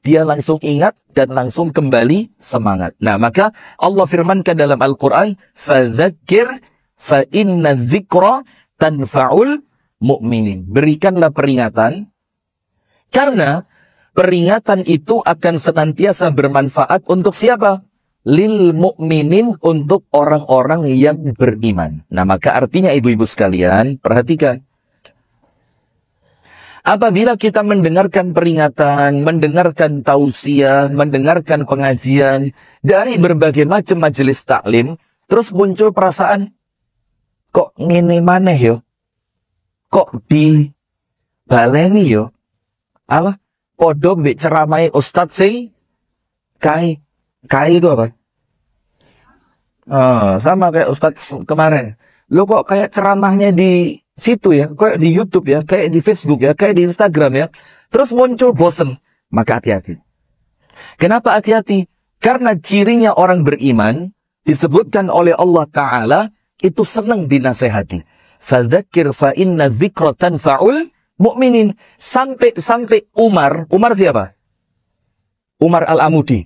dia langsung ingat dan langsung kembali semangat. Nah, maka Allah firmankan dalam Al-Quran, "Fadzakir fa inna dzikra tanfa'ul mu'minin." Berikanlah peringatan, karena peringatan itu akan senantiasa bermanfaat untuk siapa? Lil mu'minin, untuk orang-orang yang beriman. Nah, maka artinya ibu-ibu sekalian, perhatikan. Apabila kita mendengarkan peringatan, mendengarkan tausiah, mendengarkan pengajian dari berbagai macam majelis taklim, terus muncul perasaan, kok ngene maneh yo? Kok di baleni yo? Apa? Podo mbek ceramai Ustadz sing kai itu apa? Sama kayak Ustadz kemarin. Lo kok kayak ceramahnya di situ ya, kayak di YouTube ya, kayak di Facebook ya, kayak di Instagram ya. Terus muncul bosen. Maka hati-hati. Kenapa hati-hati? Karena cirinya orang beriman disebutkan oleh Allah Ta'ala itu senang dinasehati. Fadzakir fa inna dzikra tanfa'ul mu'minin. Sampai Umar siapa? Umar Al-Amudi.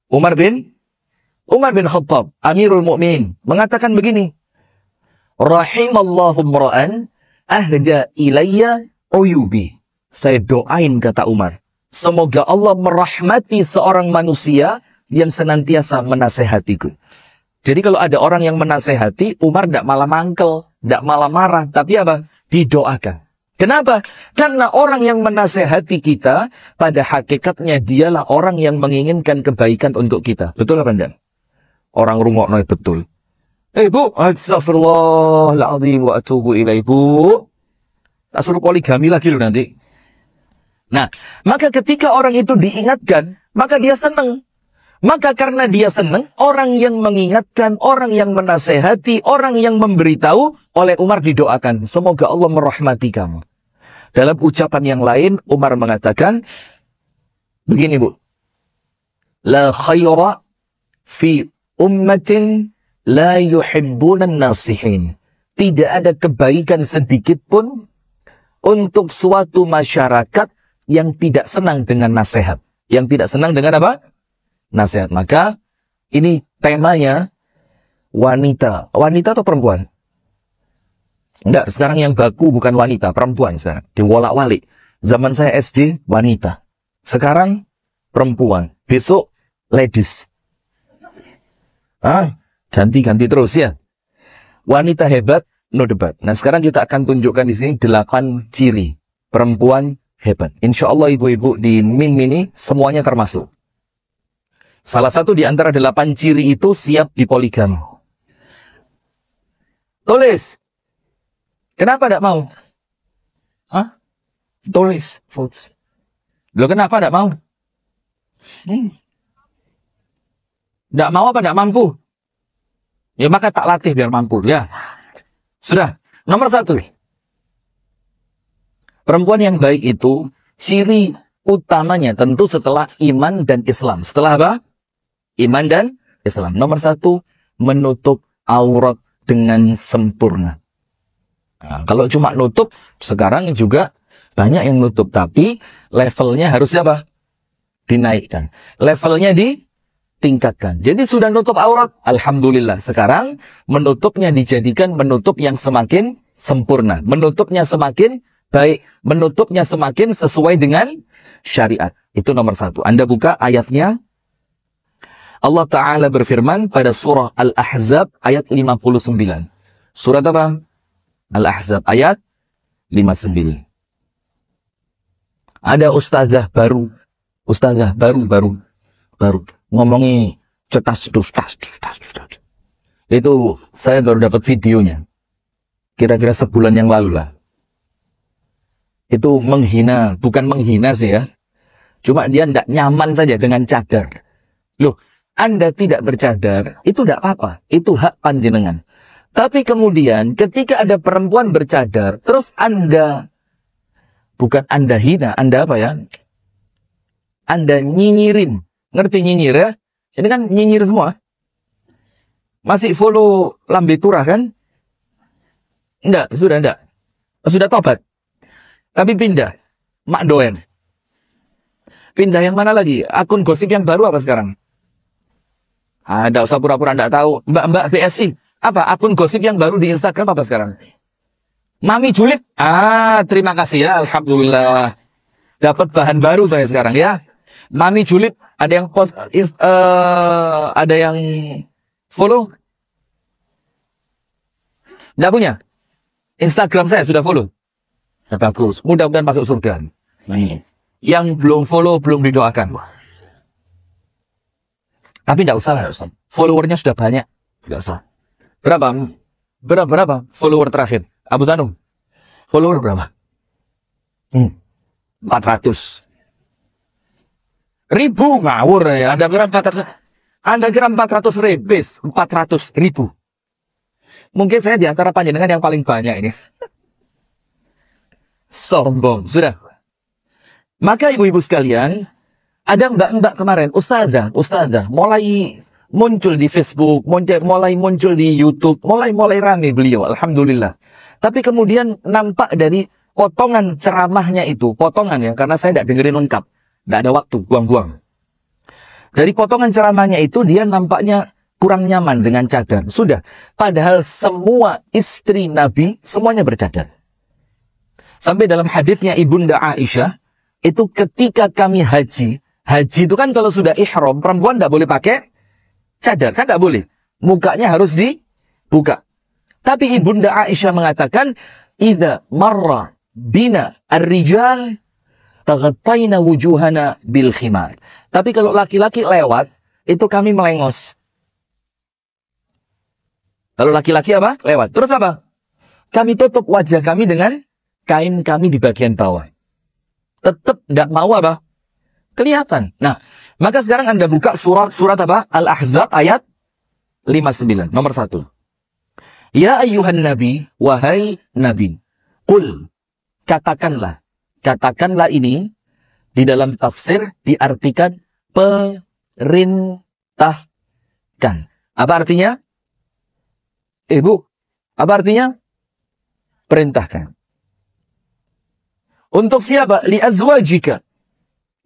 Umar bin Khattab, Amirul Mu'minin, mengatakan begini, Rahimallahu mra'an ahda ilayya uyubi. Saya doain, kata Umar, semoga Allah merahmati seorang manusia yang senantiasa menasehatiku. Jadi kalau ada orang yang menasehati, Umar tidak malah mangkel, tidak malah marah, tapi apa? Didoakan. Kenapa? Karena orang yang menasehati kita, pada hakikatnya dialah orang yang menginginkan kebaikan untuk kita. Betul apa enggak? Orang rungokno betul. Bu, astagfirullahaladzim wa atubu ilaih, Bu. Tak suruh poligami lagi loh nanti. Nah, maka ketika orang itu diingatkan, maka dia senang. Maka karena dia senang, orang yang mengingatkan, orang yang menasehati, orang yang memberitahu, oleh Umar didoakan, semoga Allah merahmati kamu. Dalam ucapan yang lain, Umar mengatakan, begini Bu, la khaira fi ummatin la yuhibbunan nasihin. Tidak ada kebaikan sedikit pun untuk suatu masyarakat yang tidak senang dengan nasihat. Yang tidak senang dengan apa? Nasihat. Maka ini temanya wanita. Wanita atau perempuan? Enggak, sekarang yang baku bukan wanita, perempuan sekarang. Diwolak-walik. Zaman saya SD, wanita. Sekarang perempuan. Besok ladies. Ganti-ganti terus ya. Wanita hebat, no debat. Nah, sekarang kita akan tunjukkan di sini 8 ciri perempuan hebat. Insya Allah ibu-ibu di Min ini semuanya termasuk. Salah satu di antara 8 ciri itu siap dipoligami. Tulis. Kenapa tidak mau? Tulis. Loh, kenapa tidak mau? Tidak mau apa tidak mampu? Ya maka tak latih biar mampu ya. Sudah. Nomor 1. Perempuan yang baik itu ciri utamanya tentu setelah iman dan Islam. Setelah apa? Iman dan Islam. Nomor 1, menutup aurat dengan sempurna. Nah, kalau cuma nutup, sekarang juga banyak yang nutup, tapi levelnya harus apa? Dinaikkan. Levelnya ditingkatkan. Jadi sudah nutup aurat, alhamdulillah. Sekarang menutupnya dijadikan menutup yang semakin sempurna. Menutupnya semakin baik. Menutupnya semakin sesuai dengan syariat. Itu nomor 1. Anda buka ayatnya. Allah Ta'ala berfirman pada surah Al-Ahzab ayat 59. Surat apa? Al-Ahzab ayat 59. Ada ustazah baru ngomongi cetas. Itu saya baru dapat videonya. Kira-kira sebulan yang lalu lah. Itu menghina, bukan menghina sih ya. Cuma dia tidak nyaman saja dengan cadar. Loh, Anda tidak bercadar, itu tidak apa-apa. Itu hak panjenengan. Tapi kemudian ketika ada perempuan bercadar, terus Anda, bukan Anda hina, Anda apa ya? Anda nyinyirin. Ngerti nyinyir ya? Ini kan nyinyir semua. Masih follow Lambe Turah kan? Enggak, sudah enggak. Sudah tobat. Tapi pindah. Mak Doen. Pindah yang mana lagi? Akun gosip yang baru apa sekarang? Ada usah pura-pura enggak tahu. Mbak-mbak BSI. Apa? Akun gosip yang baru di Instagram apa sekarang? Mami julid. Terima kasih ya. Alhamdulillah. Dapat bahan baru saya sekarang ya. Mami julid. Ada yang post, ada yang follow? Enggak punya? Instagram saya sudah follow. Ya, bagus. Mudah-mudahan masuk surga. Yang belum follow, belum didoakan. Tapi enggak usah lah. Followernya sudah banyak. Enggak usah. Berapa follower terakhir? Abu Tanum. Follower berapa? 400. Ribu ngawur ya. Anda kira 400 rebes. 400 ribu. Mungkin saya di antara panjenengan yang paling banyak ini. Sombong. Sudah. Maka ibu-ibu sekalian, ada mbak-mbak kemarin, ustazah, mulai muncul di Facebook, mulai muncul di YouTube, mulai rame beliau, alhamdulillah. Tapi kemudian nampak dari potongan ceramahnya itu, potongan ya, karena saya tidak dengerin lengkap, tidak ada waktu, buang-buang. Dari potongan ceramahnya itu, dia nampaknya kurang nyaman dengan cadar. Sudah, padahal semua istri Nabi, semuanya bercadar. Sampai dalam hadisnya Ibunda Aisyah, itu ketika kami haji itu kan kalau sudah ihram, perempuan tidak boleh pakai cadar, kan tidak boleh. Mukanya harus dibuka. Tapi Ibunda Aisyah mengatakan, "Idza marra bina ar-rijal taghattayna wujuhana bil khimar." Tapi kalau laki-laki lewat, itu kami melengos. Kalau laki-laki apa? Lewat. Terus apa? Kami tutup wajah kami dengan kain kami di bagian bawah. Tetap tidak mau apa? Kelihatan. Nah, maka sekarang Anda buka surat apa? Al-Ahzab ayat 59, nomor 1. Ya ayyuhan nabi, wahai nabi, qul, katakanlah ini di dalam tafsir diartikan perintahkan. Apa artinya? Ibu, apa artinya? Perintahkan. Untuk siapa? Li azwajika.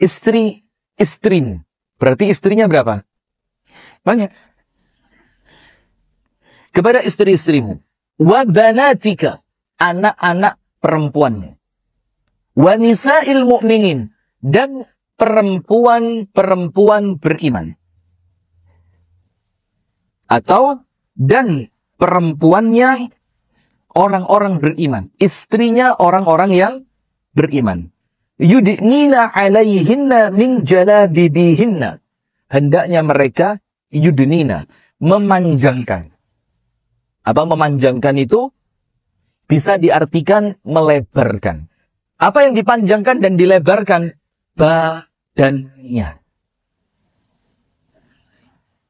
Istrimu. Berarti istrinya berapa? Banyak. Kepada istri-istrimu. Wa banatika. Anak-anak perempuannya. Wa nisa'il mu'minin. Dan perempuan-perempuan beriman. Atau dan perempuannya orang-orang beriman. Istrinya orang-orang yang beriman. Yudnina alaihinna min jalabibihinna. Hendaknya mereka yudnina, memanjangkan. Apa memanjangkan itu? Bisa diartikan melebarkan. Apa yang dipanjangkan dan dilebarkan? Badannya.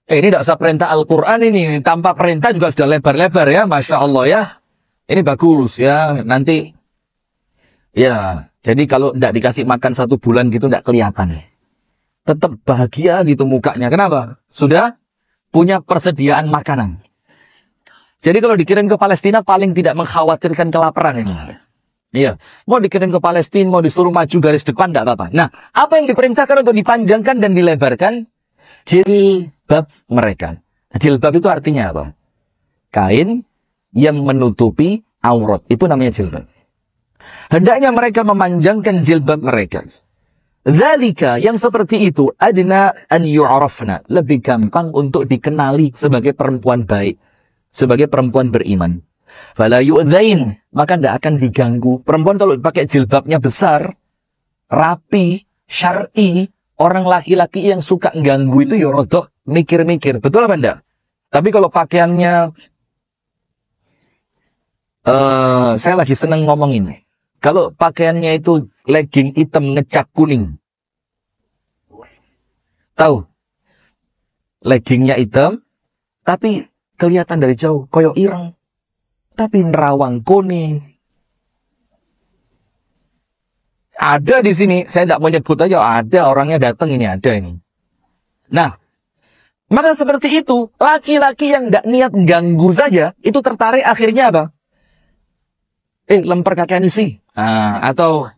Ini tidak usah perintah Al-Quran ini. Tanpa perintah juga sudah lebar-lebar ya. Masya Allah ya. Ini bagus ya. Nanti ya, jadi kalau tidak dikasih makan 1 bulan gitu tidak kelihatan. Tetap bahagia gitu mukanya. Kenapa? Sudah punya persediaan makanan. Jadi kalau dikirim ke Palestina paling tidak mengkhawatirkan kelaparan ini. Iya, mau dikirim ke Palestina, mau disuruh maju garis depan tidak apa-apa. Nah, apa yang diperintahkan untuk dipanjangkan dan dilebarkan? Jilbab mereka. Jilbab itu artinya apa? Kain yang menutupi aurat. Itu namanya jilbab. Hendaknya mereka memanjangkan jilbab mereka. Dzalika, yang seperti itu, adna an yu'rafna, lebih gampang untuk dikenali sebagai perempuan baik, sebagai perempuan beriman. Fala yu'dzain, maka tidak akan diganggu. Perempuan kalau pakai jilbabnya besar, rapi, syar'i, orang laki-laki yang suka ganggu itu ya rodok mikir-mikir. Betul apa enggak? Tapi kalau pakaiannya saya lagi seneng ngomong ini. Kalau pakaiannya itu legging hitam ngecak kuning. Tahu? Leggingnya hitam, tapi kelihatan dari jauh, koyo ireng. Tapi nerawang kuning. Ada di sini, saya tidak mau nyebut aja, ada orangnya datang ini, ada ini. Nah, maka seperti itu, laki-laki yang tidak niat ganggu saja, itu tertarik akhirnya apa? Lempar kakian isi. Atau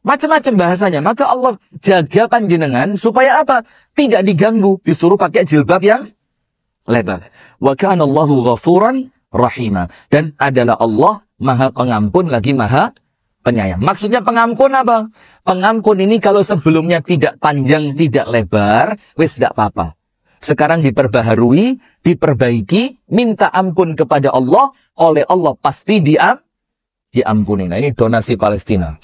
Macam-macam bahasanya. Maka Allah jaga panjenengan supaya apa? Tidak diganggu. Disuruh pakai jilbab yang lebar. Wa kana Allahu ghafuran rahima. Dan adalah Allah Maha Pengampun lagi Maha Penyayang. Maksudnya pengampun apa? Pengampun ini kalau sebelumnya tidak panjang, tidak lebar, wis tidak apa-apa. Sekarang diperbaharui, diperbaiki, minta ampun kepada Allah, oleh Allah pasti diampuni. Nah, ini donasi Palestina.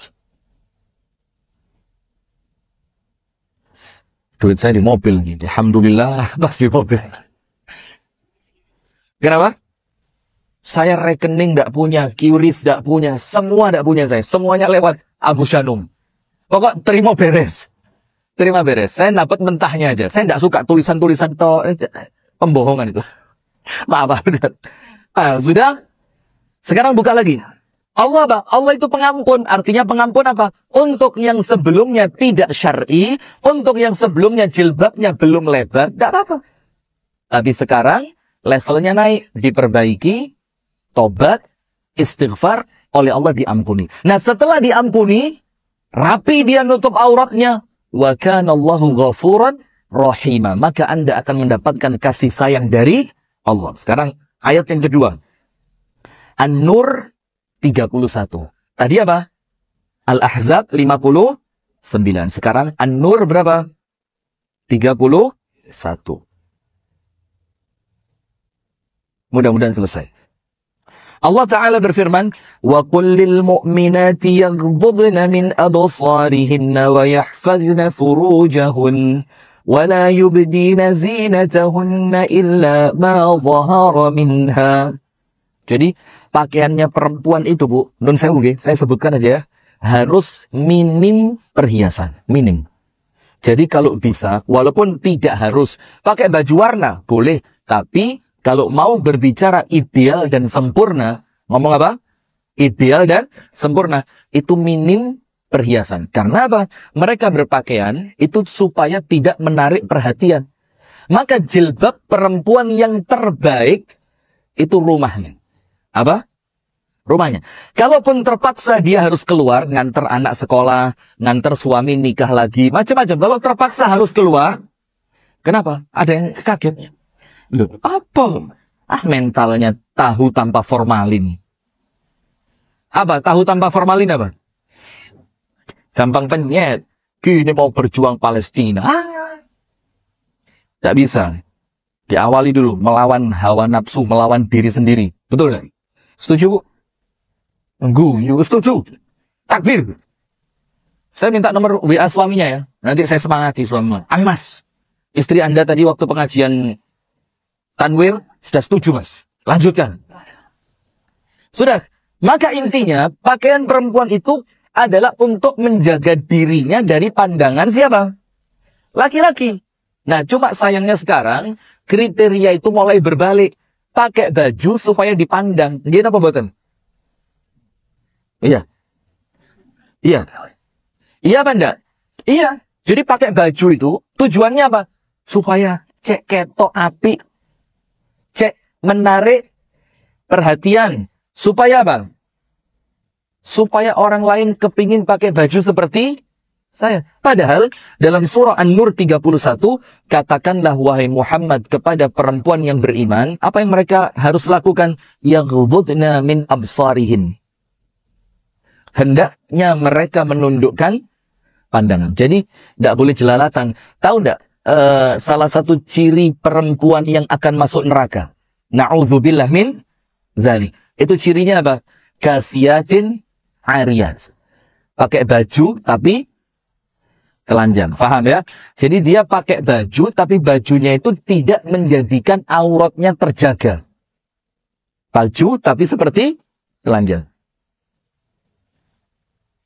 Duit saya di mobil. Alhamdulillah, pas di mobil. Kenapa? Saya rekening tidak punya, QRIS tidak punya, semua tidak punya saya. Semuanya lewat Abu Shanum. Pokok terima beres. Terima beres. Saya dapat mentahnya aja. Saya tidak suka tulisan-tulisan pembohongan itu. Maaf, benar. Sudah? Sekarang buka lagi. Allah apa? Allah itu pengampun. Artinya pengampun apa? Untuk yang sebelumnya tidak syar'i, untuk yang sebelumnya jilbabnya belum lebar, tidak apa-apa. Tapi sekarang levelnya naik, diperbaiki, tobat, istighfar, oleh Allah diampuni. Nah, setelah diampuni, rapi dia nutup auratnya. Wa kana Allahu ghafuran rahima. Maka Anda akan mendapatkan kasih sayang dari Allah. Sekarang ayat yang kedua. An-Nur 31. Tadi apa? Al-Ahzab 59. Sekarang An-Nur berapa? 31. Mudah-mudahan selesai. Allah Ta'ala berfirman, وَقُلْ لِلْمُؤْمِنَاتِ يَغْضُضْنَ مِنْ أَبْصَارِهِنَّ وَيَحْفَظْنَ فُرُوجَهُنَّ وَلَا يُبْدِينَ زِينَتَهُنَّ إِلَّا مَا ظَهَرَ مِنْهَا. Jadi, pakaiannya perempuan itu, Bu, nun sewu, saya sebutkan aja ya, harus minim perhiasan, minim. Jadi kalau bisa, walaupun tidak harus pakai baju warna, boleh, tapi kalau mau berbicara ideal dan sempurna, ngomong apa? Ideal dan sempurna, itu minim perhiasan. Karena apa? Mereka berpakaian itu supaya tidak menarik perhatian. Maka jilbab perempuan yang terbaik itu rumahnya. Apa? Rumahnya. Kalaupun terpaksa dia harus keluar, nganter anak sekolah, nganter suami nikah lagi, macam-macam. Kalau terpaksa harus keluar, kenapa? Ada yang kaget. Loh, apa? Mentalnya tahu tanpa formalin. Apa? Tahu tanpa formalin apa? Gampang penyet. Gini mau berjuang Palestina. Tidak bisa. Diawali dulu. Melawan hawa nafsu, melawan diri sendiri. Betul nggak? Setuju, Bu? Setuju. Takbir. Saya minta nomor WA suaminya ya. Nanti saya semangati suaminya. Ayo Mas. Istri Anda tadi waktu pengajian Tanwir sudah setuju, Mas. Lanjutkan. Sudah. Maka intinya pakaian perempuan itu adalah untuk menjaga dirinya dari pandangan siapa? Laki-laki. Nah, cuma sayangnya sekarang kriteria itu mulai berbalik. Pakai baju supaya dipandang. Gini apa buatan? Iya. Iya. Iya apa enggak? Iya. Jadi pakai baju itu tujuannya apa? Supaya cek ketok api. Cek menarik perhatian. Supaya apa? Supaya orang lain kepingin pakai baju seperti saya. Padahal dalam surah An-Nur 31, katakanlah wahai Muhammad kepada perempuan yang beriman, apa yang mereka harus lakukan? Yaghdudna min absarihin. Hendaknya mereka menundukkan pandangan. Jadi tidak boleh jelalatan. Tahu tidak? Salah satu ciri perempuan yang akan masuk neraka. Na'udzubillah min zalik. Itu cirinya apa? Kasiyatin ariyat. Pakai baju tapi telanjang. Paham ya? Jadi dia pakai baju tapi bajunya itu tidak menjadikan auratnya terjaga. Baju tapi seperti telanjang.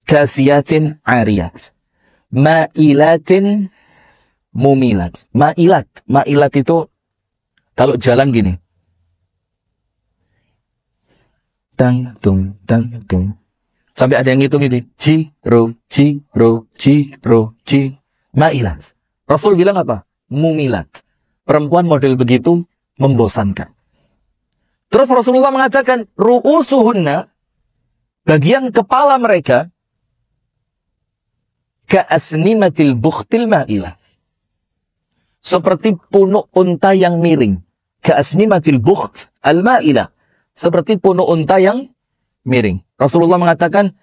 Kasiyatin ariyat. Ma'ilatin mumilat. Ma'ilat. Ma'ilat itu kalau jalan gini. Tang, tung, tang, tung. Sampai ada yang ngitung itu. Ciro. Ma'ilat. Rasul bilang apa? Mumilat. Perempuan model begitu membosankan. Terus Rasulullah mengatakan, ru'usuhunna, bagian kepala mereka, ka'asnimatil bukhtil ma'ilah. Seperti punuk unta yang miring. Ka'asnimatil bukht al-ma'ilah. Seperti punuk unta yang miring. Rasulullah mengatakan,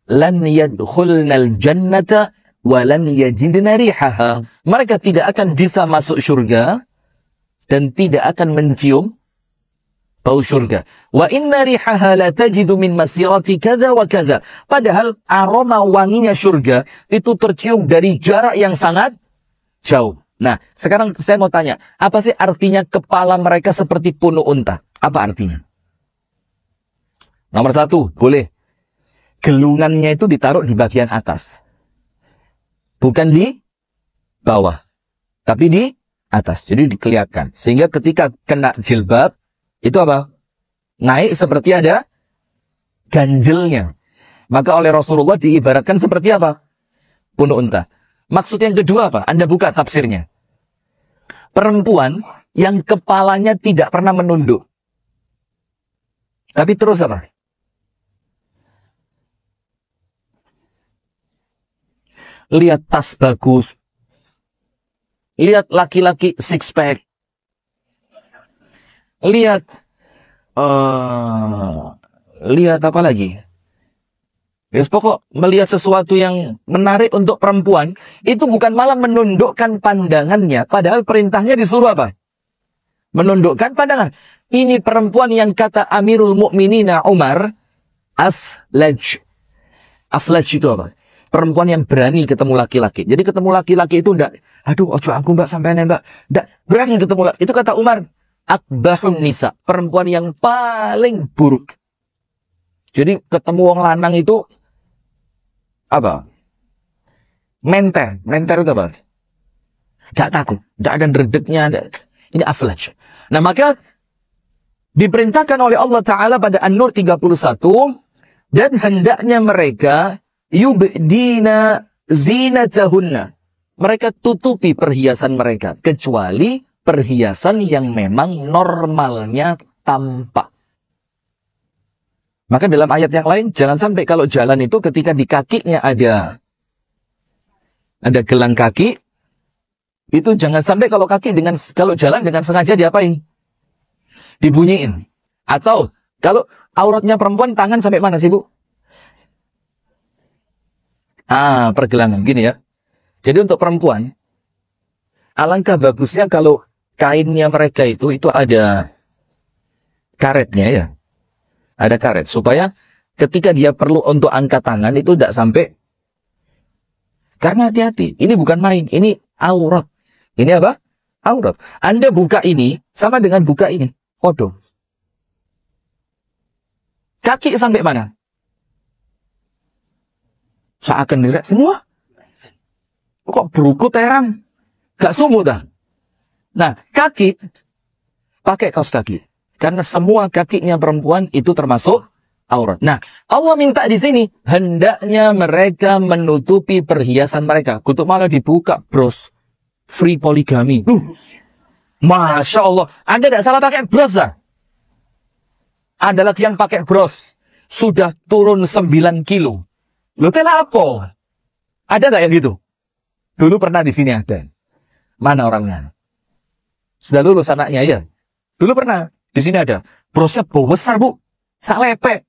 lan yadkhulnal jannata wa lan yajidna rihaha. Mereka tidak akan bisa masuk surga dan tidak akan mencium bau surga. Wa inna rihaha la tajidu min masirati kadza wa kadza. Padahal aroma wanginya surga itu tercium dari jarak yang sangat jauh. Nah, sekarang saya mau tanya, apa sih artinya kepala mereka seperti punuk unta? Apa artinya? Nomor satu, boleh. Gelungannya itu ditaruh di bagian atas. Bukan di bawah. Tapi di atas. Jadi dikelihatan. Sehingga ketika kena jilbab, itu apa? Naik seperti ada ganjelnya. Maka oleh Rasulullah diibaratkan seperti apa? Punuk unta. Maksud yang kedua apa? Anda buka tafsirnya. Perempuan yang kepalanya tidak pernah menunduk. Tapi terus apa? Lihat tas bagus. Lihat laki-laki six pack. Lihat lihat apa lagi? Ya, pokok melihat sesuatu yang menarik untuk perempuan itu bukan malah menundukkan pandangannya, padahal perintahnya disuruh apa? Menundukkan pandangan. Ini perempuan yang kata Amirul Mukminin Umar, aflaj. Aflaj itu apa? Perempuan yang berani ketemu laki-laki. Jadi ketemu laki-laki itu enggak, aduh, ojo aku mbak sampai mbak. Enggak, berani ketemu laki. Itu kata Umar, akbahun nisa. Perempuan yang paling buruk. Jadi ketemu wong lanang itu, apa? Menter. Menter itu apa? Enggak takut. Enggak ada redeknya. Ini aflaj. Nah maka, diperintahkan oleh Allah Ta'ala pada An-Nur 31, dan hendaknya mereka yubdina zinatahunna. Mereka tutupi perhiasan mereka. Kecuali perhiasan yang memang normalnya tampak. Maka dalam ayat yang lain, jangan sampai kalau jalan itu ketika di kakinya ada gelang kaki, itu jangan sampai kalau jalan dengan sengaja diapain? Dibunyiin. Atau kalau auratnya perempuan tangan sampai mana sih Bu? Pergelangan gini ya. Jadi untuk perempuan, alangkah bagusnya kalau kainnya mereka itu ada karetnya ya. Ada karet supaya ketika dia perlu untuk angkat tangan itu tidak sampai. Karena hati-hati, ini bukan main, ini aurat. Ini apa? Aurat. Anda buka ini sama dengan buka ini. Waduh. Kaki sampai mana? Seakan dilihat semua. Kok beruku terang? Gak sumut dah. Nah, kaki pakai kaos kaki. Karena semua kakinya perempuan itu termasuk aurat. Nah, Allah minta di sini hendaknya mereka menutupi perhiasan mereka. Kutuk malah dibuka, bros. Free poligami. Masya Allah. Anda tidak salah pakai bros dah. Ada lagi yang pakai bros. Sudah turun 9 kilo. Loh, apa? Ada nggak yang gitu? Dulu pernah di sini ada. Mana orangnya? Sudah lulus anaknya ya? Dulu pernah. Di sini ada. Brosnya besar Bu. Sak lepek.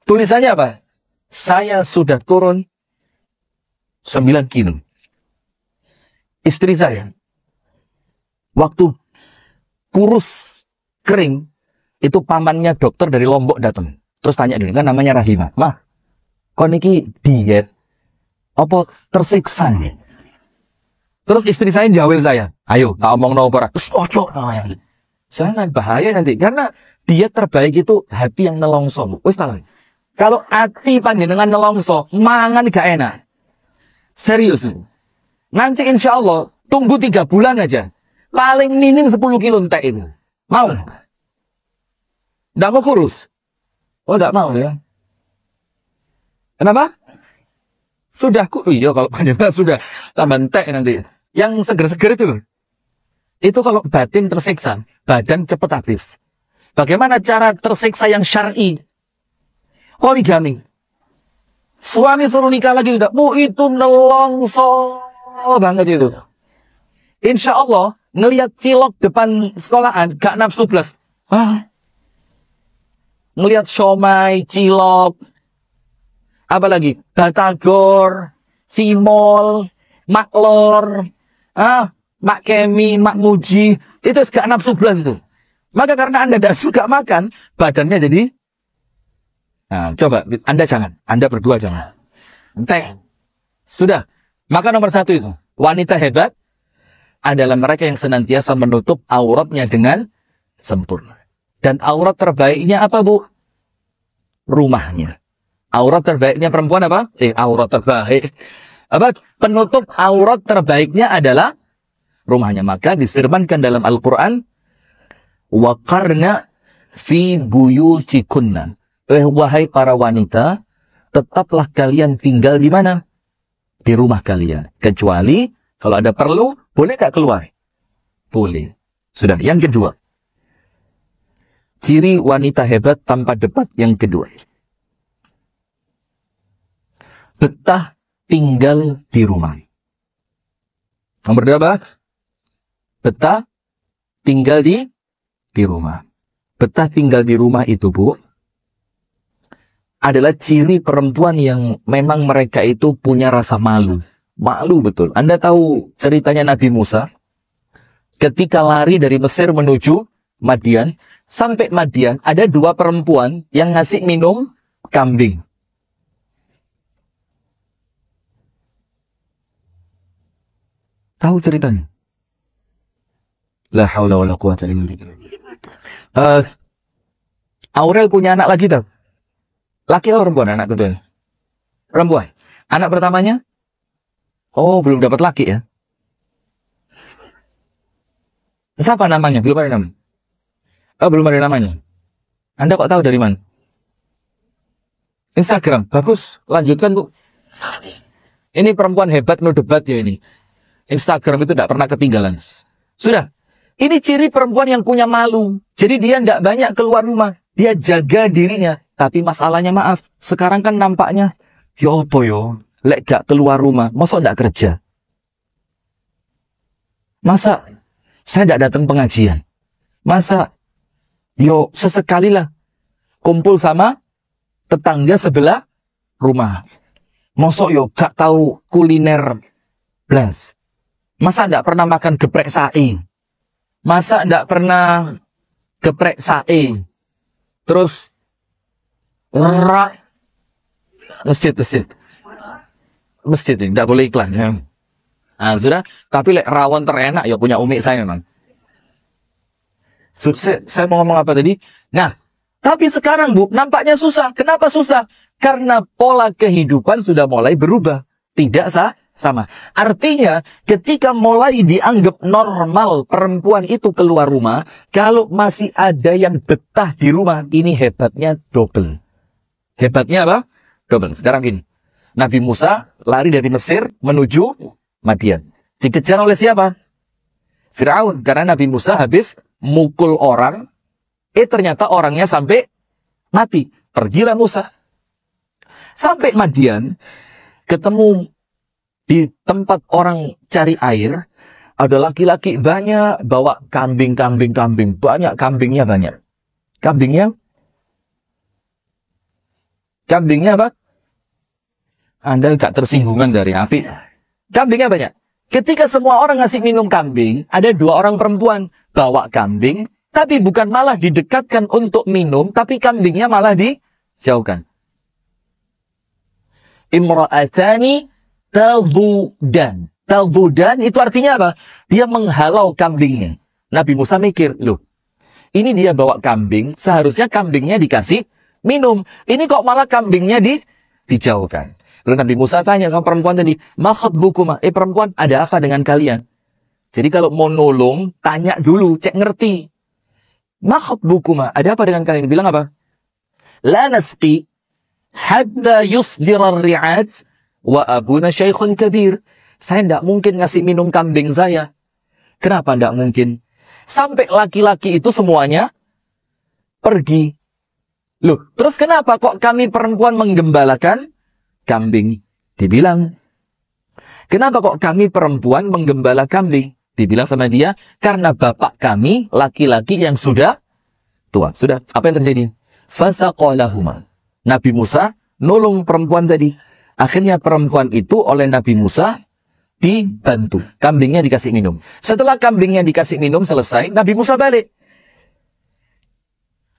Tulisannya apa? Saya sudah turun 9 kilo. Istri saya. Waktu kurus kering. Itu pamannya dokter dari Lombok datang. Terus tanya dia, kan namanya Rahimah. Mah, kok niki diet? Apa tersiksa nih? Terus istri saya jawel saya. Ayo, tak omong no ora. Terus ojo. Jangan bahaya nanti. Karena diet terbaik itu hati yang nelongso. Wis tahu. Kalau hati panjenengan nelongso, mangan gak enak. Serius. Nanti insya Allah, tunggu 3 bulan aja. Paling minim 10 kilo entek itu. Mau? Nggak mau kurus? Oh, nggak mau ya? Kenapa? Sudah iya kalau panjenengan sudah tambah entek nanti. Yang seger-seger itu kalau batin tersiksa, badan cepat habis. Bagaimana cara tersiksa yang syar'i? Poligami. Suami suruh nikah lagi tidak. Bu, itu nelongso banget itu. Insya Allah, ngelihat cilok depan sekolahan, gak nafsu belas. Ngelihat siomay, cilok, apalagi batagor, cimol, maklor, mak kemi, mak muji, itu gak nafsu belas itu. Maka karena Anda tidak suka makan, badannya jadi. Nah, coba, Anda jangan. Anda berdua jangan. Enteng. Sudah. Maka nomor satu itu. Wanita hebat adalah mereka yang senantiasa menutup auratnya dengan sempurna. Dan aurat terbaiknya apa, Bu? Rumahnya. Aurat terbaiknya perempuan apa? Aurat terbaik. Apa? Penutup aurat terbaiknya adalah rumahnya. Maka difirmankan dalam Al-Quran, waqarna fi buyutikunna. Wahai para wanita, tetaplah kalian tinggal di mana? Di rumah kalian. Kecuali kalau ada perlu, boleh gak keluar? Boleh. Sudah. Yang kedua, ciri wanita hebat tanpa debat yang kedua. Betah tinggal di rumah. Nomor berapa? Betah tinggal di rumah. Betah tinggal di rumah itu, Bu, adalah ciri perempuan yang memang mereka itu punya rasa malu. Malu betul. Anda tahu ceritanya Nabi Musa? Ketika lari dari Mesir menuju Madian, sampai Madian ada dua perempuan yang ngasih minum kambing. Tahu ceritanya? La haula wala quwata illa billah. Aurel punya anak lagi, tahu? Laki atau perempuan anak kedua? Perempuan. Anak pertamanya? Oh, belum dapat laki ya? Siapa namanya? Belum ada nama. Oh, belum ada namanya. Anda kok tahu dari mana? Instagram. Bagus. Lanjutkan, Bu. Ini perempuan hebat no debat ya ini. Instagram itu tidak pernah ketinggalan. Sudah. Ini ciri perempuan yang punya malu. Jadi dia tidak banyak keluar rumah. Dia jaga dirinya. Tapi masalahnya maaf, sekarang kan nampaknya, ya apa yo, lek gak keluar rumah, masa gak kerja? Masa saya gak datang pengajian? Masa, yo sesekali lah, kumpul sama tetangga sebelah rumah. Masa yo gak tahu kuliner blas? Masa gak pernah makan geprek sae? Masa gak pernah geprek sae? Terus, masjid ini tidak boleh iklan ya. Nah, sudah, tapi rawon terenak ya punya umi saya memang. Saya mau ngomong apa tadi? Nah, tapi sekarang Bu, nampaknya susah. Kenapa susah? Karena pola kehidupan sudah mulai berubah. Tidak sama. Artinya, ketika mulai dianggap normal perempuan itu keluar rumah, kalau masih ada yang betah di rumah, ini hebatnya double. Hebatnya apa? Double. Sekarang gini. Nabi Musa lari dari Mesir menuju Madian. Dikejar oleh siapa? Firaun. Karena Nabi Musa habis mukul orang. Ternyata orangnya sampai mati. Pergilah Musa. Sampai Madian. Ketemu di tempat orang cari air. Ada laki-laki banyak bawa kambing. Banyak kambingnya banyak. Kambingnya apa? Anda gak tersinggungan dari api. Kambingnya banyak. Ketika semua orang ngasih minum kambing, ada dua orang perempuan bawa kambing, tapi bukan malah didekatkan untuk minum, tapi kambingnya malah dijauhkan. Imra'atani tadhudan. Tadhudan itu artinya apa? Dia menghalau kambingnya. Nabi Musa mikir, loh, ini dia bawa kambing, seharusnya kambingnya dikasih minum. Ini kok malah kambingnya dijauhkan. Lalu Nabi Musa tanya sama perempuan tadi, ma khatbukuma? Perempuan, ada apa dengan kalian? Jadi kalau mau nolong, tanya dulu, cek ngerti. Ma khatbukuma? Ada apa dengan kalian? Bilang apa? La nasqi hatta yusdira ar-ri'at wa abuna syaikhun kabir. Saya tidak mungkin ngasih minum kambing saya. Kenapa tidak mungkin? Sampai laki-laki itu semuanya pergi. Loh, terus kenapa kok kami perempuan menggembalakan kambing? Dibilang, kenapa kok kami perempuan menggembala kambing? Dibilang sama dia, karena bapak kami laki-laki yang sudah tua. Sudah, apa yang terjadi? Fasaqalahuma. Nabi Musa nolong perempuan tadi. Akhirnya perempuan itu oleh Nabi Musa dibantu. Kambingnya dikasih minum. Setelah kambingnya dikasih minum selesai, Nabi Musa balik.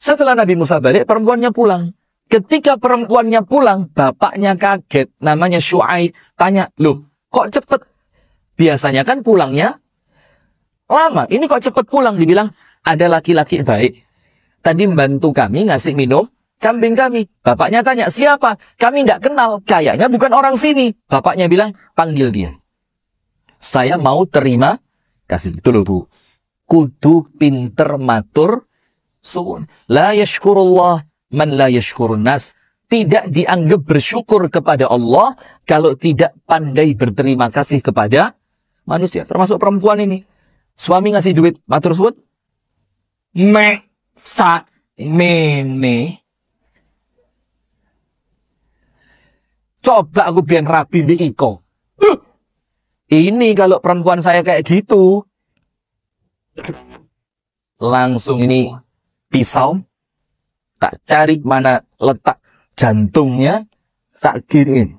Setelah Nabi Musa balik, perempuannya pulang. Ketika perempuannya pulang, bapaknya kaget. Namanya Syuaib. Tanya, loh, kok cepet? Biasanya kan pulangnya lama. Ini kok cepet pulang? Dibilang, ada laki-laki baik. Tadi membantu kami ngasih minum kambing kami. Bapaknya tanya, siapa? Kami tidak kenal. Kayaknya bukan orang sini. Bapaknya bilang, panggil dia. Saya mau terima kasih. Itu loh, Bu. Kudu pinter matur suwun. La yashkurullah man la yashkurun nas. Tidak dianggap bersyukur kepada Allah kalau tidak pandai berterima kasih kepada manusia. Termasuk perempuan ini. Suami ngasih duit, matur suwun. Sa mene. Coba aku biar rapi di iko. Ini kalau perempuan saya kayak gitu. Langsung ini pisau. Tak cari mana letak jantungnya. Tak giniin.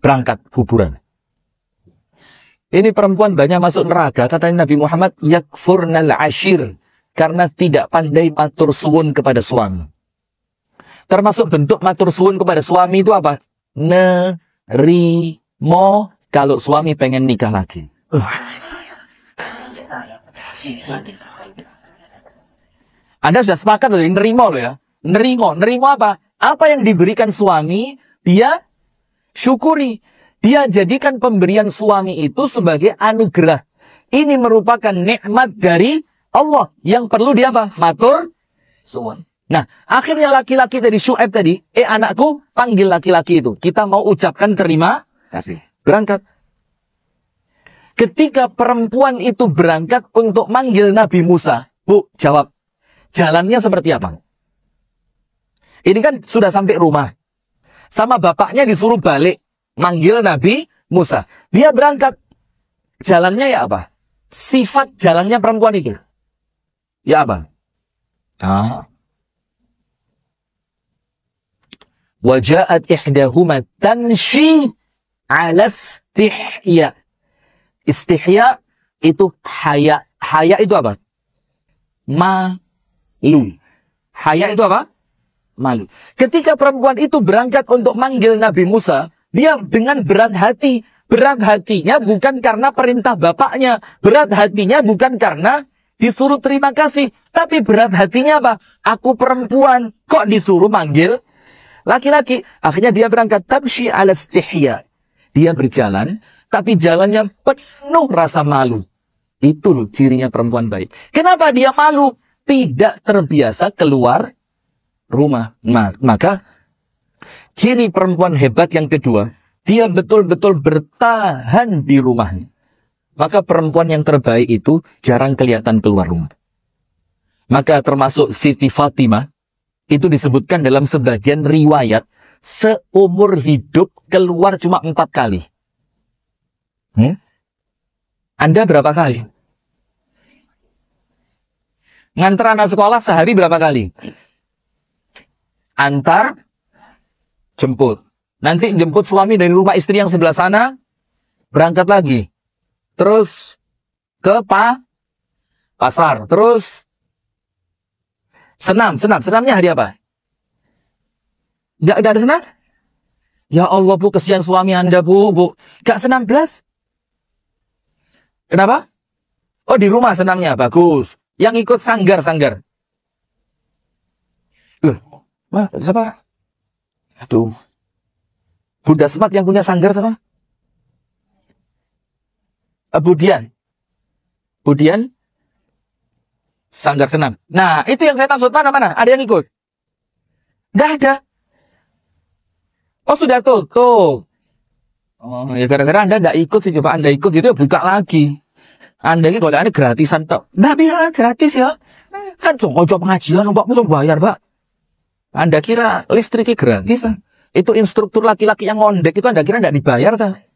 Berangkat kuburan. Ini perempuan banyak masuk neraka. Katanya Nabi Muhammad. Yakfurnal ashir. Karena tidak pandai matur suwun kepada suami. Termasuk bentuk matur suwun kepada suami itu apa? Nerimo. Kalau suami pengen nikah lagi. Anda sudah sepakat loh, nerimo loh ya. Nerimo. Nerimo apa? Apa yang diberikan suami, dia syukuri. Dia jadikan pemberian suami itu sebagai anugerah. Ini merupakan nikmat dari Allah yang perlu dia apa? Matur suwun. Nah, akhirnya laki-laki tadi, Syuaib tadi, anakku, panggil laki-laki itu. Kita mau ucapkan terima kasih. Berangkat. Ketika perempuan itu berangkat untuk manggil Nabi Musa, Bu, jawab. Jalannya seperti apa? Ini kan sudah sampai rumah. Sama bapaknya disuruh balik. Manggil Nabi Musa. Dia berangkat. Jalannya ya apa? Sifat jalannya perempuan itu. Ya apa? Waja'at ihdahuma tanshi ala istihya. Istihya itu haya. Haya itu apa? Malu. Haya itu apa? Malu. Ketika perempuan itu berangkat untuk manggil Nabi Musa, dia dengan berat hati. Berat hatinya bukan karena perintah bapaknya. Berat hatinya bukan karena disuruh terima kasih. Tapi berat hatinya apa? Aku perempuan. Kok disuruh manggil laki-laki? Akhirnya dia berangkat. Tamshi ala istihya. Dia berjalan. Tapi jalannya penuh rasa malu. Itu loh cirinya perempuan baik. Kenapa dia malu? Tidak terbiasa keluar rumah. Maka ciri perempuan hebat yang kedua, dia betul-betul bertahan di rumahnya. Maka perempuan yang terbaik itu jarang kelihatan keluar rumah. Maka termasuk Siti Fatimah, itu disebutkan dalam sebagian riwayat, seumur hidup keluar cuma 4 kali. Anda berapa kali? Ngantar anak sekolah sehari berapa kali? Antar, jemput. Nanti jemput suami dari rumah istri yang sebelah sana, berangkat lagi. Terus ke pasar. Terus senam. Senamnya hari apa? Nggak ada senam? Ya Allah, Bu, kesian suami Anda, Bu. Gak senam belas? Kenapa? Oh, di rumah senamnya. Bagus. Yang ikut sanggar. Loh, siapa? Aduh. Bunda Semat yang punya sanggar siapa? Budian. Sanggar senam. Nah, itu yang saya maksud. Mana? Ada yang ikut? Nggak ada. Oh, sudah tutup. Oh, ya gara-gara Anda nggak ikut sih. Coba Anda ikut, itu ya buka lagi. Anda ini kalau Anda gratisan. Nggak bisa gratis ya. Kan coba pengajian, Mbak. Masa bayar, Mbak. Anda kira listriknya gratis? Itu instruktur laki-laki yang ngondek itu Anda kira nggak dibayar tak?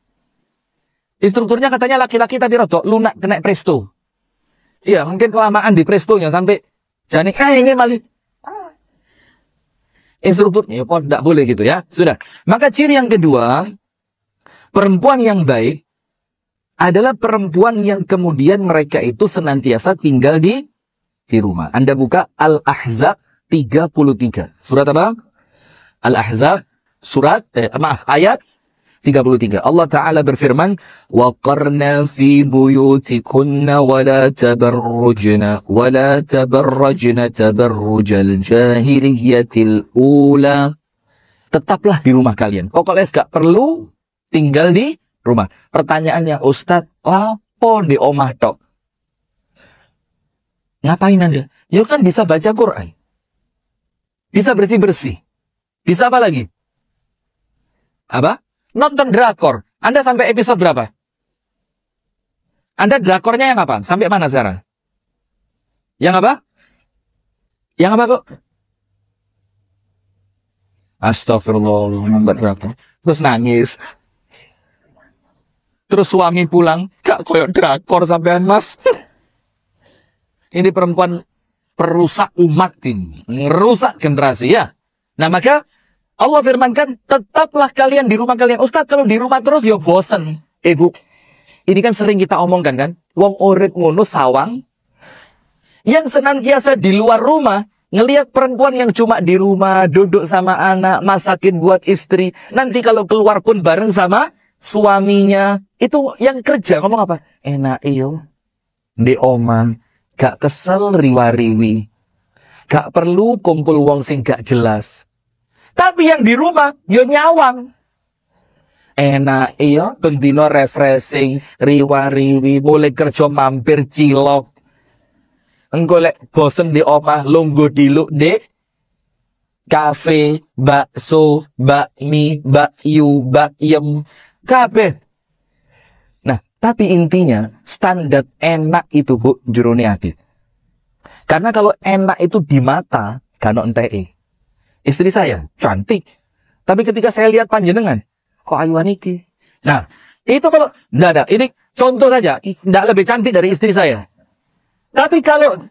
Instrukturnya katanya laki-laki tapi rodok lunak kena presto. Iya, mungkin kelamaan di prestonya sampai jani ini malah instrukturnya kok tidak boleh gitu ya. Sudah. Maka ciri yang kedua, perempuan yang baik adalah perempuan yang kemudian mereka itu senantiasa tinggal di rumah. Anda buka Al-Ahzab 33. Surat apa? Al-Ahzab ayat 33. Allah Ta'ala berfirman, وَقَرْنَا فِي بُيُوتِكُنَّ وَلَا تَبَرَّجْنَ تَبَرُّجَ الْجَاهِلِيَّةِ الْأُولَى. Tetaplah di rumah kalian. Pokoknya gak perlu tinggal di rumah. Pertanyaannya, Ustadz, apa di omah tok? Ngapain Anda? Ya kan bisa baca Quran. Bisa bersih-bersih. Bisa apa lagi? Apa? Nonton drakor. Anda sampai episode berapa? Anda drakornya yang apa? Sampai mana sekarang? Yang apa? Yang apa, kok? Astagfirullah. Terus nangis. Terus suami pulang. Gak koyok drakor sampean, Mas. Ini perempuan perusak umat ini. Merusak generasi, ya. Nah, maka Allah firmankan, tetaplah kalian di rumah kalian. Ustadz, kalau di rumah terus, ya bosen. Bu, ini kan sering kita omongkan kan. Wong urip ngono sawang. Yang senantiasa di luar rumah, ngelihat perempuan yang cuma di rumah, duduk sama anak, masakin buat istri. Nanti kalau keluar pun bareng sama suaminya. Itu yang kerja, ngomong apa? Enak iyo. Di omah, gak kesel riwa-riwi. Gak perlu kumpul wong sing gak jelas. Tapi yang di rumah, yo nyawang. Enak iyo, bendino refreshing, riwa-riwi, boleh kerja mampir cilok. Enggolek bosen di omah, lungguh diluk dek. Kafe, bakso, bakmi, bakyu, bakyem, kabeh. Nah, tapi intinya, standar enak itu bu, jurune ati. Karena kalau enak itu di mata, kano entei. Istri saya cantik, tapi ketika saya lihat panjenengan, kok ayuan iki. Nah, itu kalau enggak, ini contoh saja, enggak lebih cantik dari istri saya. Tapi kalau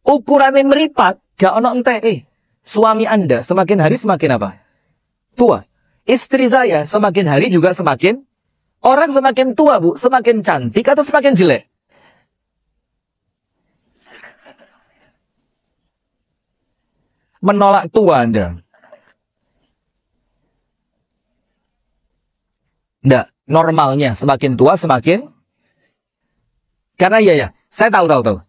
ukurannya meripat, gak ono ente. Suami Anda semakin hari semakin apa? Tua. Istri saya semakin hari juga semakin, orang semakin tua bu, semakin cantik atau semakin jelek? Menolak tua Anda. Enggak, normalnya semakin tua semakin. Karena ya, saya tahu.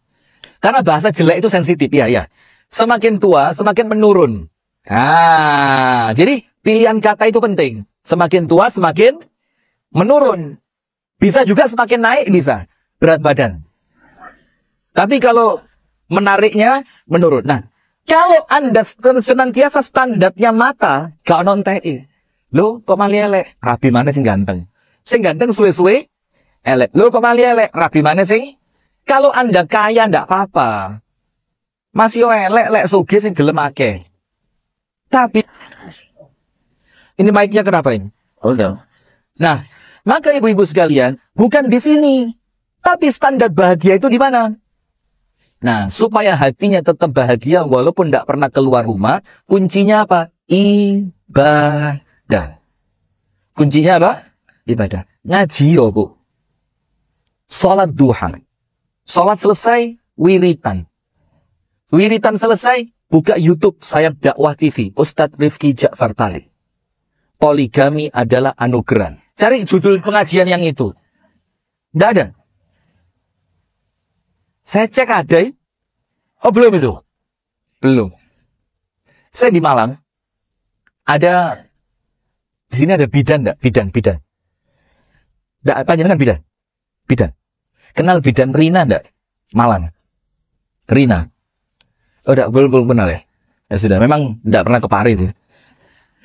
Karena bahasa jelek itu sensitif, ya. Semakin tua semakin menurun. Jadi pilihan kata itu penting. Semakin tua semakin menurun. Bisa juga semakin naik bisa berat badan. Tapi kalau menariknya menurun. Nah, kalau Anda senantiasa standarnya mata, gak nontai. Lo kok malah elek? Rabi mana sing ganteng? Sing ganteng suwe-suwe elek. Lo kok malah elek? Rabi mana sing? Kalau Anda kaya ndak apa-apa. Masih elek sugih sing gelem akeh. Tapi ini mic-nya kenapa ini? Oh no. Nah, maka ibu-ibu sekalian, bukan di sini. Tapi standar bahagia itu di mana? Nah, supaya hatinya tetap bahagia walaupun tidak pernah keluar rumah, kuncinya apa? Ibadah. Kuncinya apa? Ibadah. Ngaji yo, Bu. Salat duha. Salat selesai, wiritan. Wiritan selesai, buka YouTube Sayap Dakwah TV, Ustadz Rifki Ja'far Talib. Poligami adalah anugerah. Cari judul pengajian yang itu. Tidak ada. Saya cek ada. Oh belum itu. Belum. Saya di Malang. Ada. Di sini ada bidan enggak? Bidan. Enggak, panjenengan bidan. Bidan. Kenal bidan Rina enggak? Malang. Rina. Oh enggak, belum kenal ya. Ya sudah, memang enggak pernah ke Paris ya.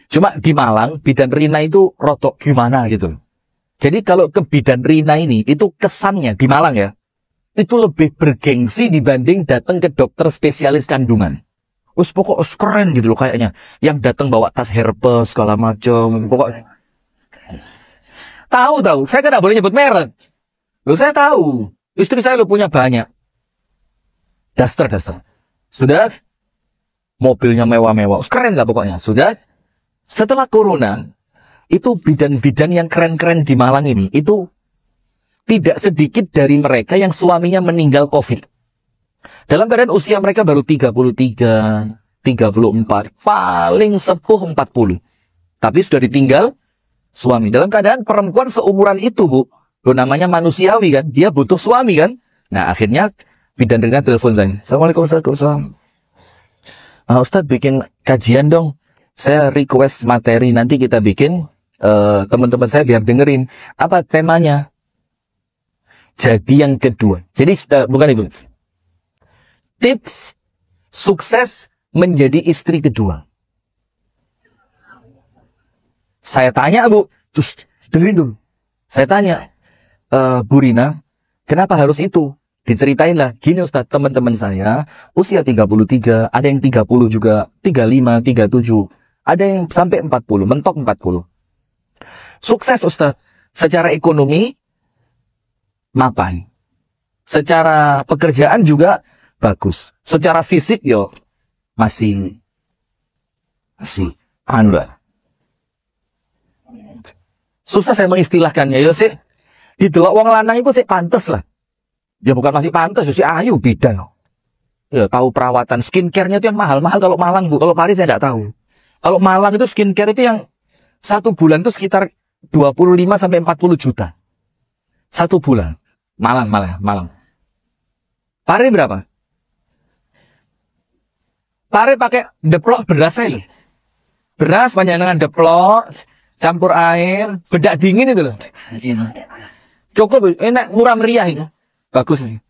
Cuma di Malang, bidan Rina itu rotok gimana gitu. Jadi kalau ke bidan Rina ini, itu kesannya di Malang ya. Itu lebih bergengsi dibanding datang ke dokter spesialis kandungan. Wes pokok keren gitu loh kayaknya. Yang datang bawa tas Hermes segala macam. Pokoknya tahu. Saya kan tidak boleh nyebut merek. Loh saya tahu. Istri saya lo punya banyak. Duster. Sudah. Mobilnya mewah-mewah. Keren nggak pokoknya. Sudah. Setelah corona, itu bidan-bidan yang keren-keren di Malang ini, itu tidak sedikit dari mereka yang suaminya meninggal COVID. Dalam keadaan usia mereka baru 33, 34, paling sepuh 40. Tapi sudah ditinggal suami. Dalam keadaan perempuan seumuran itu, Bu. Lo namanya manusiawi kan, dia butuh suami kan. Nah akhirnya bidan dengan telepon tanya, Assalamualaikum Ustaz. Ustadz bikin kajian dong. Saya request materi, nanti kita bikin, teman-teman saya biar dengerin. Apa temanya? Jadi yang kedua. Jadi, bukan itu. Tips sukses menjadi istri kedua. Saya tanya, Bu. Terus, dengerin dulu. Saya tanya, Bu Rina, kenapa harus itu? Diceritain lah, gini Ustadz, teman-teman saya, usia 33, ada yang 30 juga, 35, 37. Ada yang sampai 40, mentok 40. Sukses Ustadz. Secara ekonomi, mapan. Secara pekerjaan juga bagus. Secara fisik, yo masih anda. Susah saya mengistilahkannya, yo sih. Di delok wong lanang itu sih pantes lah. Ya bukan masih pantes, sih ayu bidan. Ya tahu perawatan skincare-nya itu yang mahal-mahal kalau Malang, Bu. Kalau Paris saya tidak tahu. Kalau Malang itu skincare itu yang 1 bulan itu sekitar 25 sampai 40 juta. 1 bulan. Malang. Pare berapa? Pare pakai deplok beras aja loh. Beras panjangan deplok, campur air, bedak dingin itu loh. Cukup enak, murah meriah itu. Bagus nih.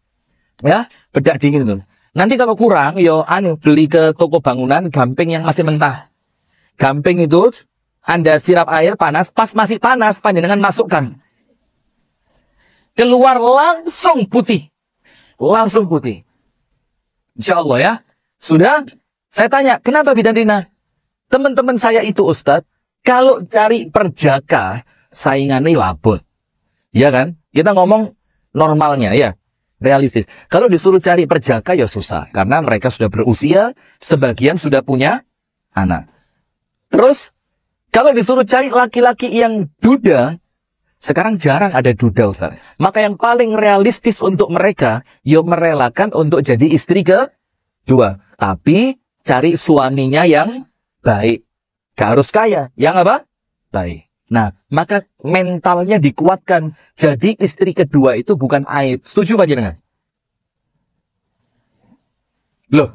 Ya, bedak dingin itu. Nanti kalau kurang, yo beli ke toko bangunan gamping yang masih mentah. Gamping itu, Anda siram air panas, pas masih panas, panjenengan masukkan. Keluar langsung putih. Langsung putih. Insya Allah ya. Sudah, saya tanya, kenapa bidan Rina? Teman-teman saya itu Ustadz, kalau cari perjaka, saingannya wabot. Ya kan? Kita ngomong normalnya ya. Realistis. Kalau disuruh cari perjaka ya susah. Karena mereka sudah berusia, sebagian sudah punya anak. Terus, kalau disuruh cari laki-laki yang duda, sekarang jarang ada duda, Ustaz. Maka yang paling realistis untuk mereka, ya merelakan untuk jadi istri kedua. Tapi, cari suaminya yang baik. Gak harus kaya. Yang apa? Baik. Nah, maka mentalnya dikuatkan. Jadi istri kedua itu bukan aib. Setuju Pak Jenengan? Loh.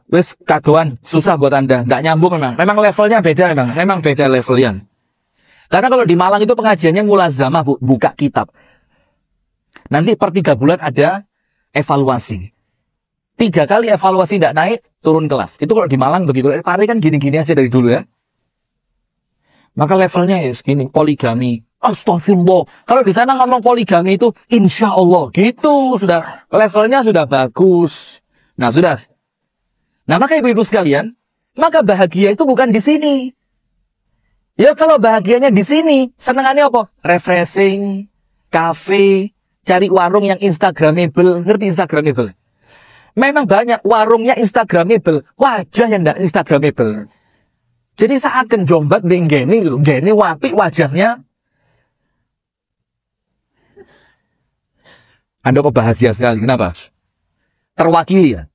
Wes kagoan, susah buat Anda. Nggak nyambung memang. Memang levelnya beda memang. Memang beda levelnya. Karena kalau di Malang itu pengajiannya mulazamah, Bu. Buka kitab. Nanti per 3 bulan ada evaluasi. 3 kali evaluasi nggak naik, turun kelas. Itu kalau di Malang begitu. Pare kan gini-gini aja dari dulu ya. Maka levelnya ya segini. Poligami. Astagfirullah. Kalau di sana ngomong poligami itu insya Allah. Gitu. Sudah. Levelnya sudah bagus. Nah sudah. Nah, maka ibu-ibu sekalian, maka bahagia itu bukan di sini. Ya kalau bahagianya di sini, senengannya apa? Refreshing, cafe, cari warung yang instagramable. Ngerti instagramable? Memang banyak warungnya instagramable, wajah yang tidak instagramable. Jadi seakan jombat gini wapi wajahnya. Anda kok bahagia sekali? Kenapa? Terwakili ya?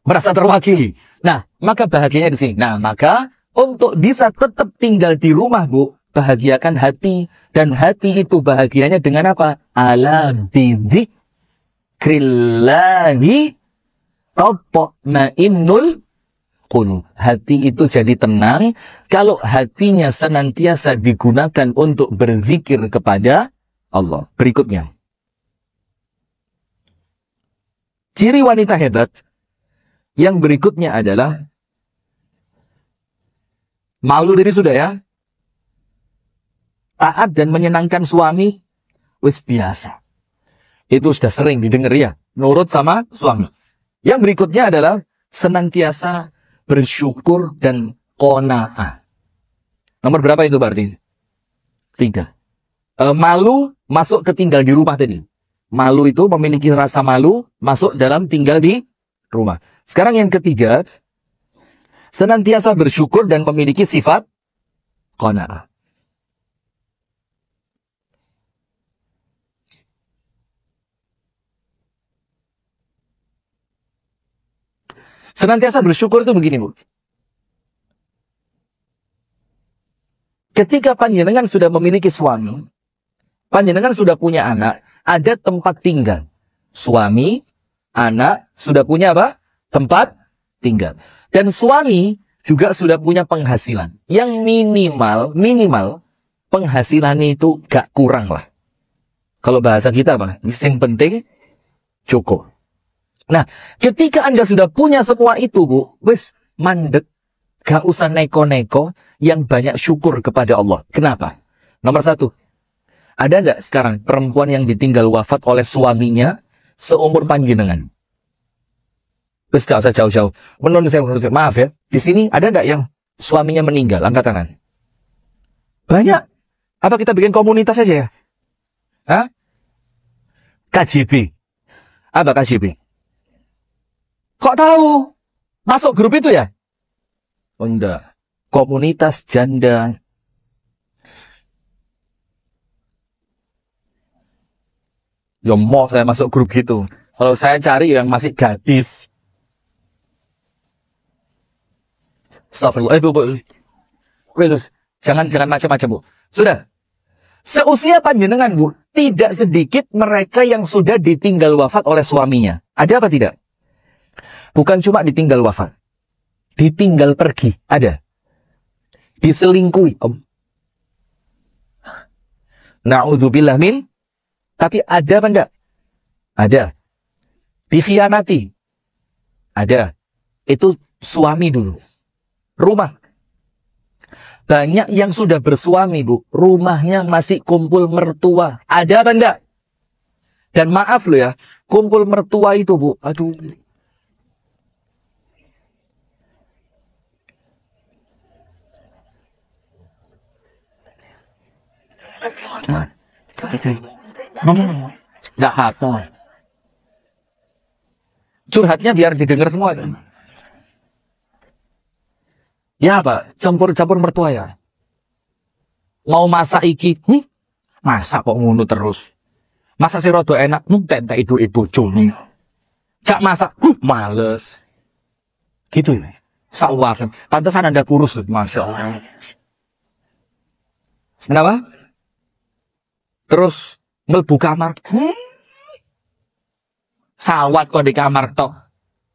Merasa terwakili. Nah, maka bahagianya di sini. Nah, maka untuk bisa tetap tinggal di rumah, Bu, bahagiakan hati. Dan hati itu bahagianya dengan apa? Ala bidzikrillahi tatma'innul qulub. Hati itu jadi tenang kalau hatinya senantiasa digunakan untuk berzikir kepada Allah. Berikutnya. Ciri wanita hebat yang berikutnya adalah malu diri sudah ya. Taat dan menyenangkan suami wis biasa. Itu sudah sering didengar ya. Nurut sama suami. Yang berikutnya adalah senantiasa bersyukur, dan qanaah. Nomor berapa itu berarti? 3. Malu masuk ke tinggal di rumah tadi. Malu itu memiliki rasa malu masuk dalam tinggal di rumah. Sekarang yang ketiga, senantiasa bersyukur dan memiliki sifat qanaah. Senantiasa bersyukur itu begini, Bu. Ketika panjenengan sudah memiliki suami, panjenengan sudah punya anak, ada tempat tinggal. Suami, anak, sudah punya apa? Tempat tinggal. Dan suami juga sudah punya penghasilan. Yang minimal penghasilannya itu gak kurang lah. Kalau bahasa kita apa? Yang penting cukup. Nah, ketika Anda sudah punya semua itu, Bu, wis mandek, gak usah neko-neko, yang banyak syukur kepada Allah. Kenapa? Nomor 1, ada enggak sekarang perempuan yang ditinggal wafat oleh suaminya seumur panjenengan? Wis gak usah jauh-jauh. Menurut saya, maaf ya, di sini ada enggak yang suaminya meninggal? Angkat tangan. Banyak. Apa kita bikin komunitas aja ya? Hah? KJB. Apa KJB? Kok tahu? Masuk grup itu ya? Oh enggak. Komunitas janda. Ya mau saya masuk grup gitu. Kalau saya cari yang masih gadis. Astagfirullah. Bu. Jangan macam-macam, Bu. Sudah. Seusia panjenengan, Bu, tidak sedikit mereka yang sudah ditinggal wafat oleh suaminya. Ada apa tidak? Bukan cuma ditinggal wafat, ditinggal pergi, ada. Diselingkuhi, na'udzubillah min. Tapi ada apa enggak? Ada. Dikhianati, ada. Itu suami dulu. Rumah. Banyak yang sudah bersuami, Bu, rumahnya masih kumpul mertua. Ada apa enggak? Dan maaf loh ya, kumpul mertua itu, Bu, aduh. Nggak hafal. Curhatnya biar didengar semua. Ya apa? Campur-campur mertua ya. Mau masak iki, masak kok ngono terus. Masak si rodo enak, tentek ibu joni. Gak masak, males. Gitu ini. Sawakan. Pantesan Anda kurus, Masya Allah. Kenapa? Terus mlebu kamar. Sawat kok di kamar tok.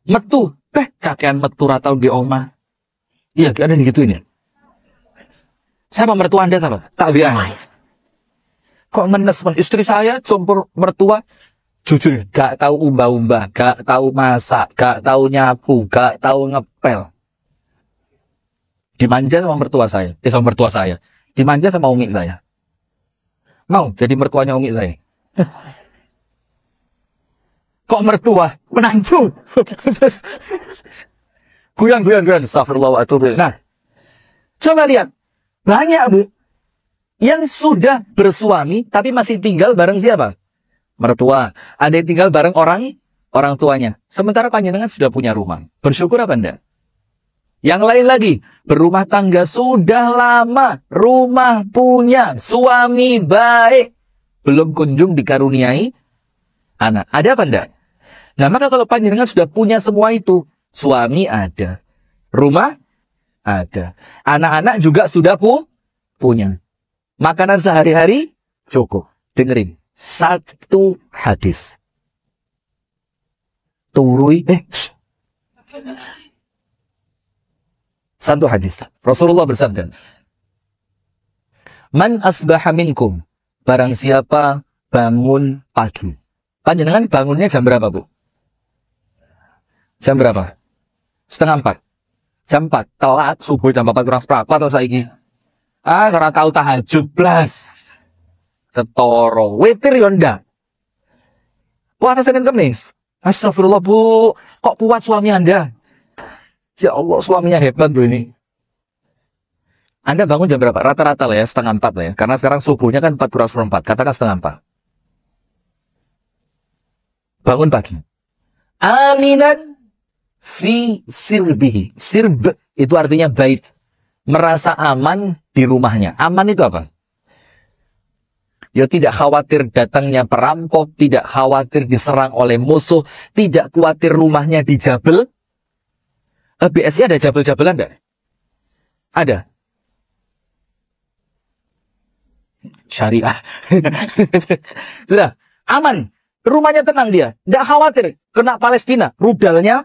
Metu, kakean metu ra tau di omah. Iya, ada digituin ya. Siapa mertua Anda siapa? Tak bilang. Kok menes istri saya campur mertua? Jujur, gak tahu umbah-umbah, gak tahu masak, gak tahu nyapu, gak tahu ngepel. Dimanja sama mertua saya, sama mertua saya. Dimanja sama umi saya. Mau jadi mertuanya umi saya. Kok mertua? Menantu. Guyon. Astagfirullah wa atubu. Nah, coba lihat. Banyak, Bu, yang sudah bersuami tapi masih tinggal bareng siapa? Mertua. Ada yang tinggal bareng orang tuanya. Sementara panjenengan sudah punya rumah. Bersyukur apa enggak? Yang lain lagi, berumah tangga sudah lama, rumah punya, suami baik, belum kunjung dikaruniai anak. Ada apa enggak? Nah, maka kalau panjenengan sudah punya semua itu, suami ada, rumah ada, anak-anak juga sudah punya, makanan sehari-hari cukup. Dengerin, satu hadis. Satu hadis. Rasulullah bersabda, "Man asbaha minkum," barang siapa bangun pagi. Panjenengan bangunnya jam berapa, Bu? Jam berapa? 3:30. Jam 4. Telat subuh jam 4 kurang seperempat atau saiki. Karena tahu tahajud blas. Ketoro. Witir yo ndak. Puasa Senin Kemis. Astagfirullah, Bu. Kok kuat suami Anda? Ya Allah, suaminya hebat bro ini. Anda bangun jam berapa? Rata-rata lah ya, 3:30 lah ya. Karena sekarang subuhnya kan 4 kurang 4. Katakan 3:30. Bangun pagi. Aminan fi sirbihi. Sirb itu artinya bait. Merasa aman di rumahnya. Aman itu apa? Ya tidak khawatir datangnya perampok, tidak khawatir diserang oleh musuh, tidak khawatir rumahnya dijabel. BSI ada jabel-jabelan enggak? Ada. Syariah. Sudah, aman. Rumahnya tenang dia. Tidak khawatir kena Palestina. Rudalnya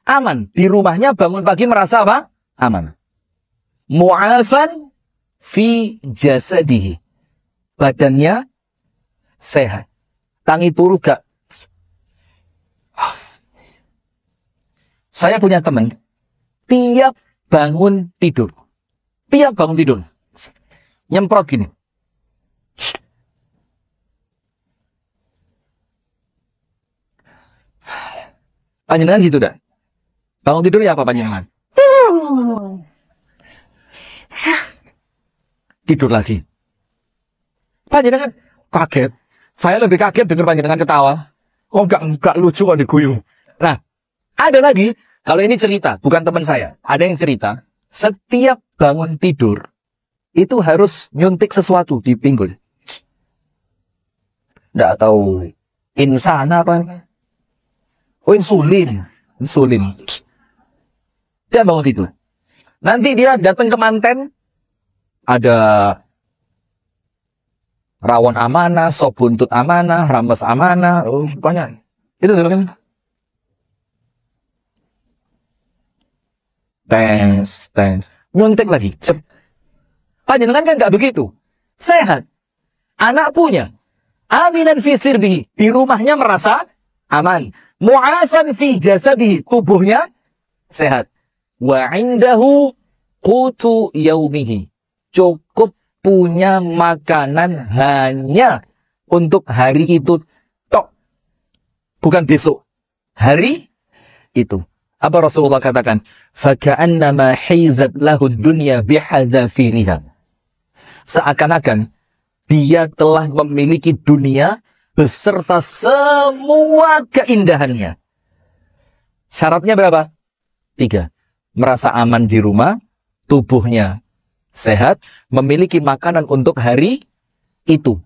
aman. Di rumahnya bangun pagi merasa apa? Aman. Mu'afan fi jasadihi. Badannya sehat. Tangi turu gak. Saya punya teman. Tiap bangun tidur. Nyemprot gini. Panjenengan gitu dah. Bangun tidur ya apa panjenengan? Tidur lagi. Panjenengan kaget. Saya lebih kaget dengar panjenengan ketawa. Oh enggak lucu kok diguyu. Nah, ada lagi. Kalau ini cerita, bukan teman saya. Ada yang cerita. Setiap bangun tidur, itu harus nyuntik sesuatu di pinggul. Nggak tahu insana apa. Oh insulin. Dia bangun tidur. Nanti dia datang ke manten. Ada rawon amanah, sop buntut amanah, rames amanah. Oh banyak. Itu kan. Thanks. Nyuntik lagi. Cep. Panjenengan kan nggak begitu. Sehat. Anak punya. Aminan fi sirbihi. Di rumahnya merasa aman. Mu'afan fi jasadihi. Tubuhnya sehat. Wa indahu qutu yaumihi. Cukup punya makanan hanya untuk hari itu tok. Bukan besok. Hari itu. Apa Rasulullah katakan? Faka'annama hizat lahud dunya bihadzafiriha. Seakan-akan dia telah memiliki dunia beserta semua keindahannya. Syaratnya berapa? 3. Merasa aman di rumah, tubuhnya sehat, memiliki makanan untuk hari itu.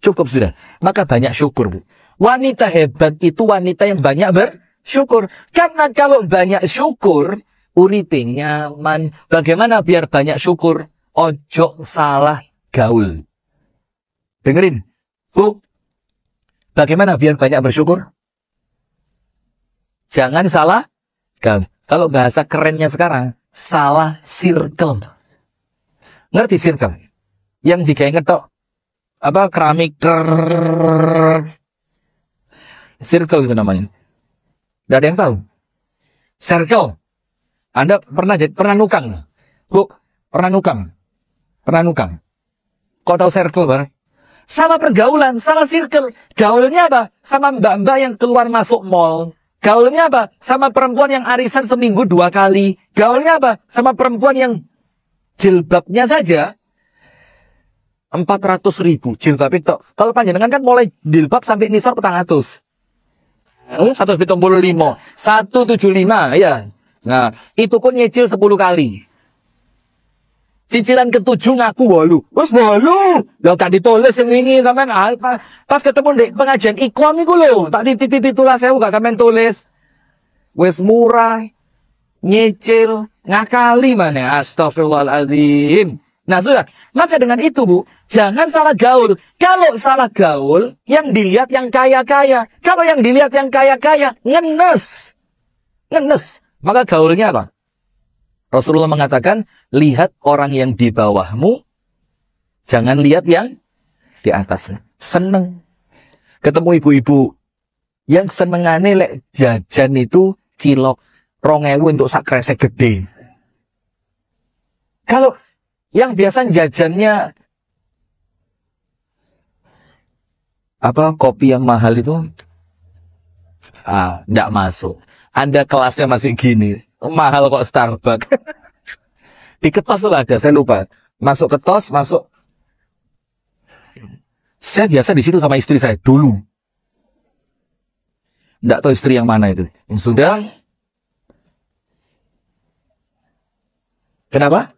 Cukup sudah. Maka banyak syukur, Bu. Wanita hebat itu wanita yang banyak bersyukur. Karena kalau banyak syukur, uripe nyaman. Bagaimana biar banyak syukur? Ojo salah gaul. Dengerin, Bu. Bagaimana biar banyak bersyukur? Jangan salah gaul. Kalau bahasa kerennya sekarang, salah circle. Ngerti circle? Yang digawe ngetok apa keramik circle itu namanya. Tidak ada yang tahu. Circle. Anda pernah nukang? Bu, pernah nukang? Kau tahu circle, Bar? Sama pergaulan, sama circle. Gaulnya apa? Sama mbak-mbak yang keluar masuk mall. Gaulnya apa? Sama perempuan yang arisan seminggu 2 kali. Gaulnya apa? Sama perempuan yang jilbabnya saja 400.000 jilbab itu. Kalau panjenengan kan mulai jilbab sampai nisar 400. 175, 175, ya. Nah, itu pun nyicil 10 kali. Cicilan ke-7 ngaku 8. Wes 8. Lah kan ditulis yang ini sampean pas ketemu di pengajian Iqam iku lho, tak titipi 17.000 gak sampean tulis. Wes murah, nyicil, ngakali mana. Astagfirullahaladzim. Nah sudah, maka dengan itu Bu, jangan salah gaul. Kalau salah gaul, yang dilihat yang kaya-kaya. Kalau yang dilihat yang kaya-kaya, ngenes. Maka gaulnya apa? Rasulullah mengatakan, lihat orang yang di bawahmu, jangan lihat yang di atasnya. Seneng. Ketemu ibu-ibu yang senengane lek jajan itu cilok 2.000 untuk sak kresek gede. Kalau yang biasa jajannya apa kopi yang mahal itu, enggak masuk. Anda kelasnya masih gini. Mahal kok Starbucks. Di Ketos tuh ada, saya lupa. Masuk Ketos, masuk. Saya biasa di situ sama istri saya dulu. Nggak tahu istri yang mana itu. Yang sudah. Kenapa?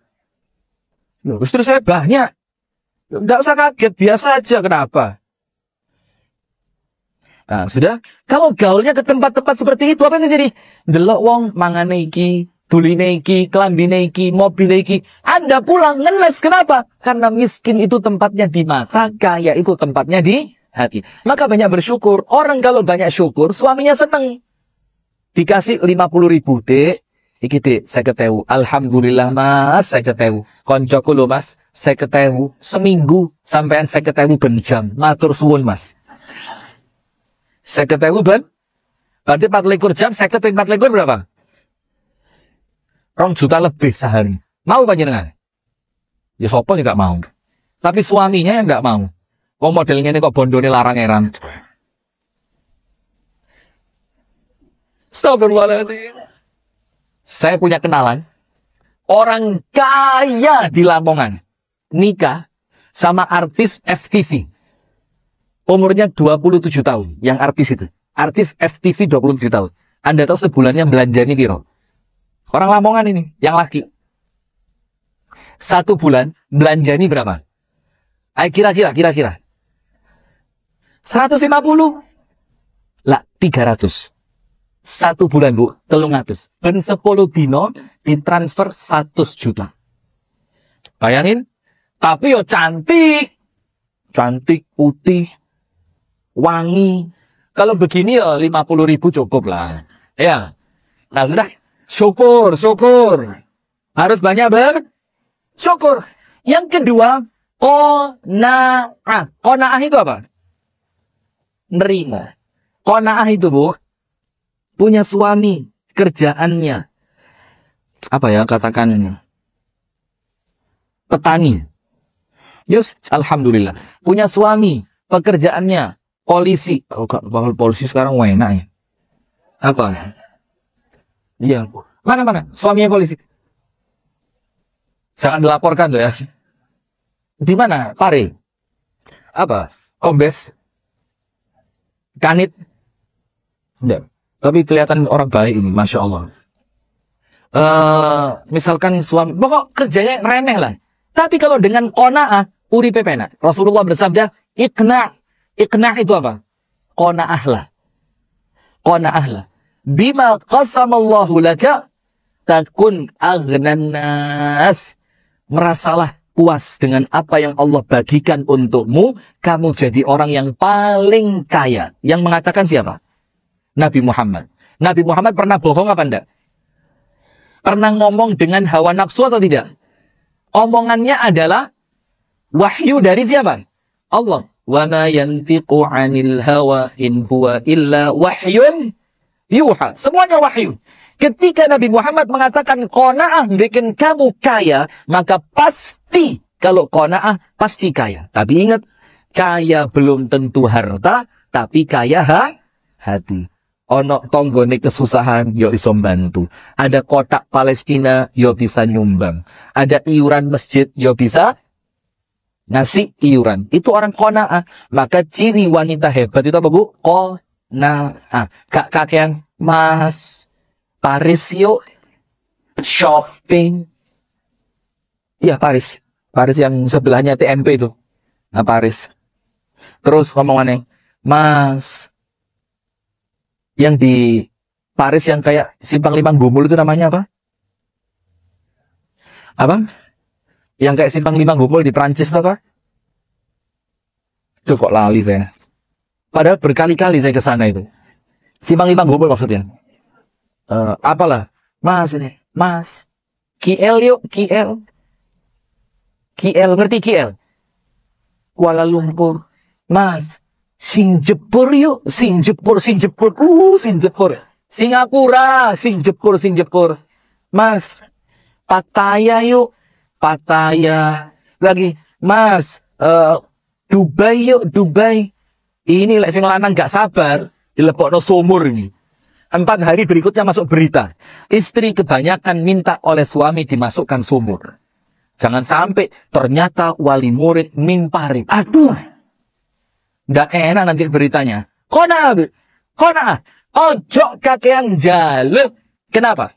Loh, istri saya banyak. Nggak usah kaget, biasa aja. Kenapa? Nah, sudah. Kalau gaulnya ke tempat-tempat seperti itu, apa yang terjadi? Delok wong mangane iki, tuline iki, kelambine iki, mobil iki. Anda pulang ngeles. Kenapa? Karena miskin itu tempatnya di mata, kaya itu tempatnya di hati. Maka banyak bersyukur. Orang kalau banyak syukur, suaminya seneng. Dikasih 50.000, Dek. Iki Dek, saya ketemu. Alhamdulillah Mas, saya ketemu. Koncoku lo Mas, saya ketemu. Seminggu sampean saya ketemu benjam. Matur suwun Mas. Saya ketemu ben. Berarti 24 jam, saya ketemu 24 berapa? 2 juta lebih sehari. Mau panjenengan? Ya sopo juga mau. Tapi suaminya yang nggak mau. Wong modelnya ini kok bondone larang eran. Astagfirullahaladzim. Saya punya kenalan. Orang kaya di Lamongan. Nikah sama artis FTV. Umurnya 27 tahun. Yang artis itu. Artis FTV 27 tahun. Anda tahu sebulannya belanjanya kira? Orang Lamongan ini. Yang laki. 1 bulan belanjanya berapa? Ayo kira-kira. 150. Lah, 300. 1 bulan, Bu. 300. Ben 10 dino ditransfer 100 juta. Bayangin. Tapi yo cantik. Cantik, putih. Wangi. Kalau begini ya 50.000 cukup lah. Ya. Nah sudah. Syukur. Harus banyak bersyukur. Yang kedua, qanaah. Qanaah itu apa? Nerima. Qanaah itu, Bu. Punya suami. Kerjaannya. Apa ya katakan? Petani. Yus, alhamdulillah. Punya suami. Pekerjaannya. Polisi. Oh, bakal polisi sekarang enak ya. Apa? Iya. Mana? Suaminya polisi. Jangan dilaporkan loh ya. Di mana? Pare. Apa? Kombes. Kanit. Enggak. Tapi kelihatan orang baik ini, Masya Allah. Misalkan suami, pokok kerjanya remeh lah. Tapi kalau dengan qanaah, uripe penak. Rasulullah bersabda, iqna'. Iqna' itu apa? Qanaah lah. Bima qasamallahu laka takun aghnan nas. Merasalah puas dengan apa yang Allah bagikan untukmu, kamu jadi orang yang paling kaya. Yang mengatakan siapa? Nabi Muhammad. Nabi Muhammad pernah bohong apa enggak? Pernah ngomong dengan hawa nafsu atau tidak? Omongannya adalah wahyu dari siapa? Allah. Wa ma yantiqu 'anil hawa in huwa illa wahyun yuha. Semuanya wahyu. Ketika Nabi Muhammad mengatakan qanaah bikin kamu kaya, maka pasti kalau qanaah pasti kaya. Tapi ingat, kaya belum tentu harta, tapi kaya hati. Ono tonggone kesusahan, yo iso bantu. Ada kotak Palestina, yo bisa nyumbang. Ada iuran masjid, yo bisa ngasih iuran. Itu orang qanaah. Maka ciri wanita hebat itu apa, Bu? Qanaah. Kakean, Mas, Paris yuk shopping. Iya, Paris. Paris yang sebelahnya TMP itu. Nah, Paris. Terus ngomongannya, Mas, yang di Paris yang kayak simpang lima gumul itu namanya apa? Apa? Yang kayak simpang lima gumul di Prancis itu apa? Itu kok lali saya. Padahal berkali-kali saya ke sana itu. Simpang lima gumul maksudnya. Apalah? Mas ini. Mas. KL yuk. KL. Ngerti KL? Kuala Lumpur. Mas. Singapura yuk. Singapura. Singapura. Singapura. Mas. Pattaya yuk. Pattaya. Lagi. Mas. Dubai yuk. Dubai. Ini lek sing lanang gak sabar. Dilepokno sumur ini. 4 hari berikutnya masuk berita. Istri kebanyakan minta oleh suami dimasukkan sumur. Jangan sampai ternyata wali murid mimparip. Aduh. Nggak enak nanti beritanya. Kona. Ojo kakean jaluk. Kenapa?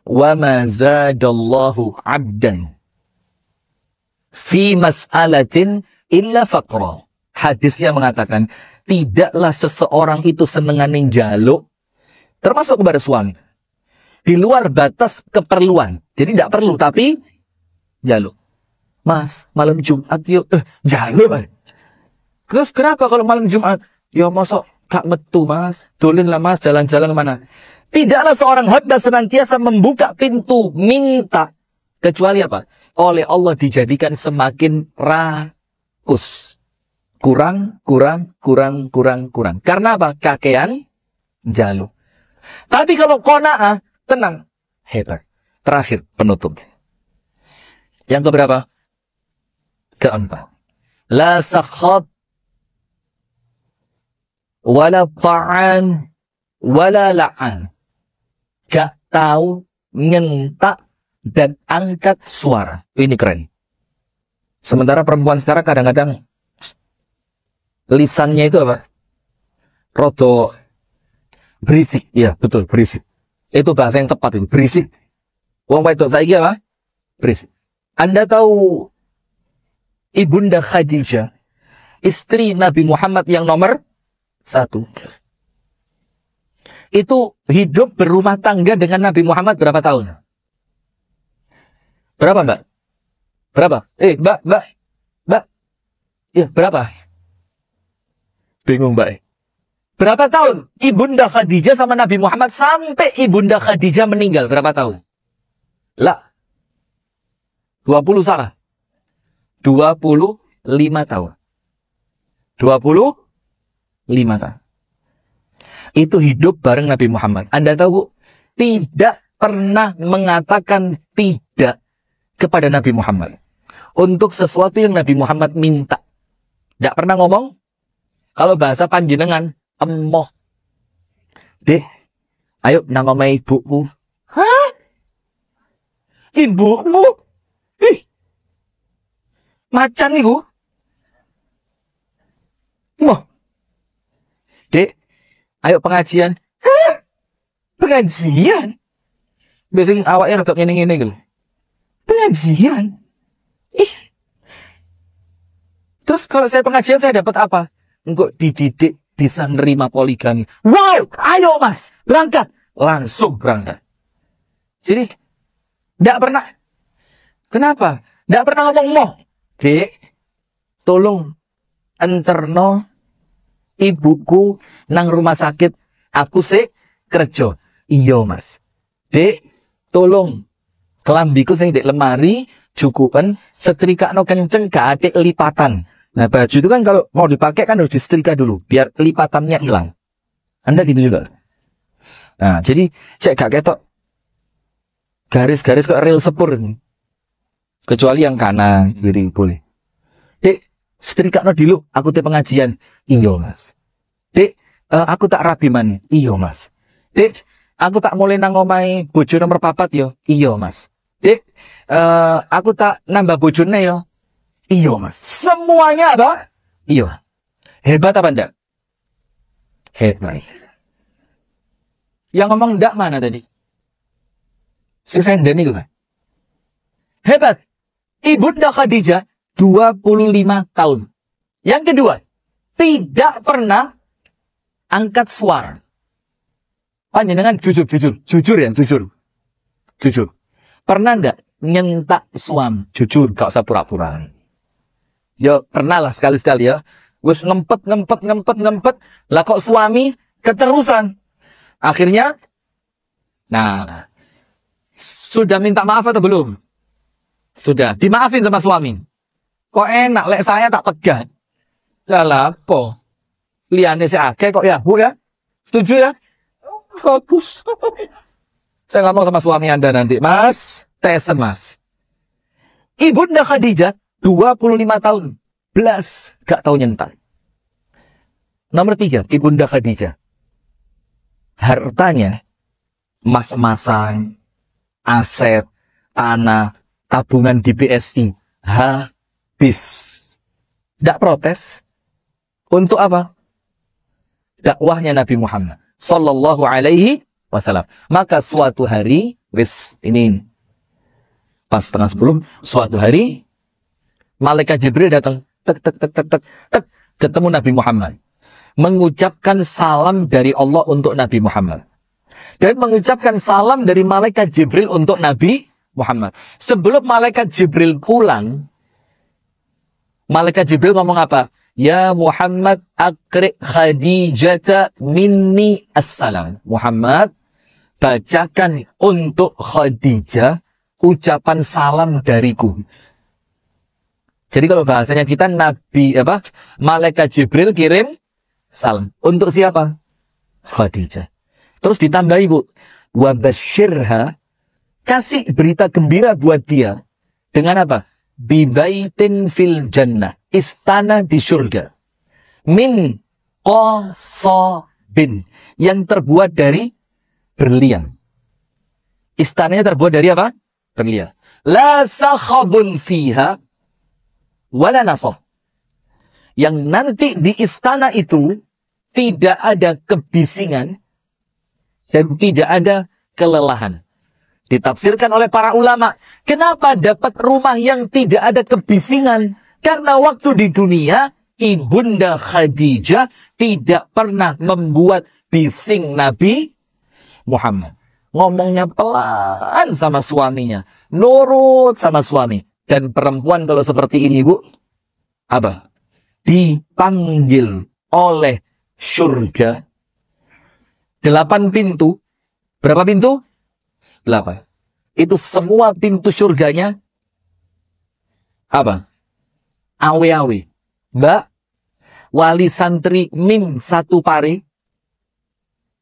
Wa ma zadallahu 'abdan fi mas'alatin illa faqra. Hadisnya mengatakan, tidaklah seseorang itu senenganing jaluk, termasuk kepada suami, di luar batas keperluan. Jadi tidak perlu, tapi jaluk. Mas, malam Jumat yuk. Jaluk, Mas. Terus kenapa kalau malam Jumat? Ya masuk gak metu, Mas. Dolin lah, Mas, jalan-jalan mana. Tidaklah seorang hamba senantiasa membuka pintu minta, kecuali apa? Oleh Allah dijadikan semakin rakus. Kurang. Karena apa? Kakean jaluk. Tapi kalau qanaah, tenang. Hebat. Terakhir, penutup. Yang keberapa? Keempat. La sakhab, wala ta'an, wala la'an. Gak tahu nyentak dan angkat suara. Ini keren. Sementara perempuan sekarang kadang-kadang lisannya itu apa? Rodo berisik. Iya, betul, berisik. Itu bahasa yang tepat itu, berisik. Wong wedok saiki apa? Berisik. Anda tahu Ibunda Khadijah, istri Nabi Muhammad yang nomor 1. Itu hidup berumah tangga dengan Nabi Muhammad berapa tahun? Berapa, Mbak? Berapa? Mbak. Ya, berapa? Bingung, Mbak. Berapa tahun Ibunda Khadijah sama Nabi Muhammad sampai Ibunda Khadijah meninggal? Berapa tahun? Lah. 20 salah. 25 tahun. 25 tahun. Itu hidup bareng Nabi Muhammad. Anda tahu, tidak pernah mengatakan tidak kepada Nabi Muhammad untuk sesuatu yang Nabi Muhammad minta. Tidak pernah ngomong. Kalau bahasa panjenengan, emoh. Dek, ayo nang omahe ibuku. Hah? Ibumu? Ih. Macan iku. Moh. Dek, ayo pengajian. Hah? Pengajian? Biasanya awaknya rada ngene-ngene gitu. Pengajian? Ih. Terus kalau saya pengajian saya dapat apa? Engkau dididik bisa nerima poligami. Wow, ayo Mas, berangkat. Langsung berangkat. Jadi, tidak pernah. Kenapa? Tidak pernah ngomong moh. Dek, tolong enterno ibuku nang rumah sakit. Aku sih kerja. Iya Mas. Dek, tolong kelambiku sing dek lemari cukupan setrika no kenceng gak adik lipatan. Nah baju itu kan kalau mau dipakai kan harus disetrika dulu biar lipatannya hilang. Anda gitu juga. Nah jadi cek gak ketok garis-garis kok rel sepur ini. Kecuali yang kanan kiri boleh. Dek setrika no dulu aku te pengajian. Iya Mas. Dek aku tak rabi man. Iya Mas. Dek aku tak mulai nang omahe bojo nomor 4 yo. Iya Mas. Dek aku tak nambah bojone yo. Iya Mas. Semuanya apa? Iya. Hebat apa enggak? Hebat. Yang ngomong enggak mana tadi? Si Senden itu kan? Hebat. Ibunda Khadijah 25 tahun. Yang kedua, tidak pernah angkat suara. Panjenengan jujur ya, jujur. Pernah enggak nyentak suam? Jujur, gak usah pura-pura. Ya pernah lah sekali-sekali ya. Wes ngempet. Lah kok suami keterusan. Akhirnya, nah, sudah minta maaf atau belum? Sudah, dimaafin sama suami. Kok enak, lek saya tak pegat. Ya lapo. Liane si akeh kok ya, Bu ya? Setuju ya? Bagus. Saya ngomong sama suami Anda nanti. Mas, tesen Mas. Ibunda Khadijah 25 tahun. Belas. Gak tahu nyentak. Nomor 3. Ibunda Khadijah. hartanya, emas-emasan, aset, tanah, tabungan di BSI, habis. Tidak protes. Untuk apa? Dakwahnya Nabi Muhammad Sallallahu Alaihi Wasallam. Maka suatu hari, ini pas 9:30, suatu hari, malaikat Jibril datang, ketemu Nabi Muhammad. Mengucapkan salam dari Allah untuk Nabi Muhammad. Dan mengucapkan salam dari malaikat Jibril untuk Nabi Muhammad. Sebelum malaikat Jibril pulang, malaikat Jibril ngomong apa? Ya Muhammad akri Khadijata minni assalam. Muhammad, bacakan untuk Khadijah ucapan salam dariku. Jadi kalau bahasanya kita malaikat Jibril kirim salam. Untuk siapa? Khadijah. Terus ditambahi, Bu. Wa basyirha, kasih berita gembira buat dia. Dengan apa? Bibaitin fil jannah. Istana di surga. Min qasabin. Yang terbuat dari berlian. Istananya terbuat dari apa? Berlian. La sakhabun fiha wala nasab. Yang nanti di istana itu tidak ada kebisingan dan tidak ada kelelahan. Ditafsirkan oleh para ulama, kenapa dapat rumah yang tidak ada kebisingan? Karena waktu di dunia, Ibunda Khadijah tidak pernah membuat bising Nabi Muhammad. Ngomongnya pelan sama suaminya, nurut sama suami. Dan perempuan kalau seperti ini, Bu, apa? Dipanggil oleh surga 8 pintu. Berapa pintu? 8. Itu semua pintu surganya apa? Awe-awe. Mbak, wali santri MIM 1 Pari,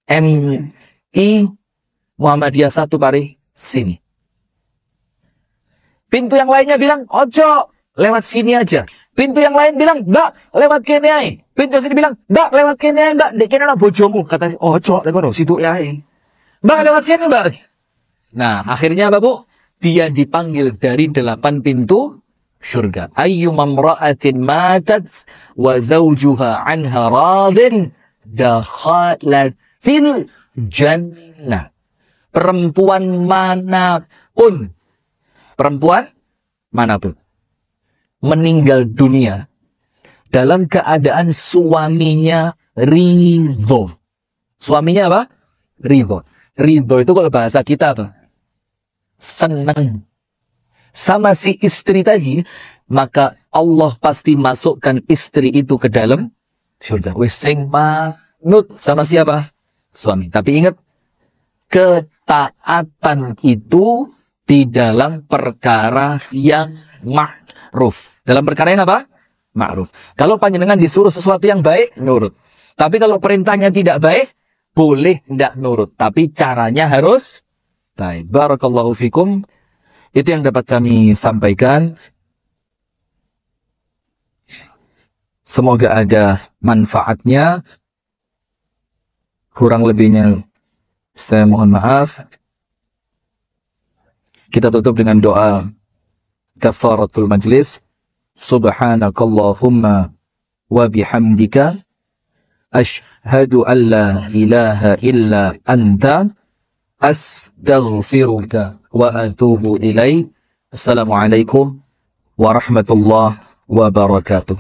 MI Muhammadiyah 1 Pari, sini. Pintu yang lainnya bilang, ojo, lewat sini aja. Pintu yang lain bilang, Mbak, lewat kene ae. Pintu sini bilang, Mbak, lewat kene ae, Mbak. Dek kene ana bojomu. Kata, ojo, lewat situ ae. Mbak, lewat kene, Mbak. Nah, akhirnya apa, Bu? Dia dipanggil dari 8 pintu surga. Ayyuma imra'atin matat wa zawjuha anha radin dakhalatil jannah. Perempuan manapun meninggal dunia dalam keadaan suaminya ridho. Suaminya apa? Ridho. Ridho itu kalau bahasa kita apa? Senang sama si istri tadi, maka Allah pasti masukkan istri itu ke dalam surga. Wis sing manut sama siapa? Suami. Tapi ingat, ketaatan itu di dalam perkara yang ma'ruf. Dalam perkara yang apa? Ma'ruf. Kalau panjenengan disuruh sesuatu yang baik, nurut. Tapi kalau perintahnya tidak baik, boleh tidak nurut. Tapi caranya harus baik. Barakallahu fikum. Itu yang dapat kami sampaikan. Semoga ada manfaatnya. Kurang lebihnya saya mohon maaf. Kita tutup dengan doa kafaratul majlis. Subhanakallahumma wa bihamdika asyhadu an la ilaha illa anta astaghfiruka wa atubu ilaik. Assalamualaikum warahmatullahi wabarakatuh.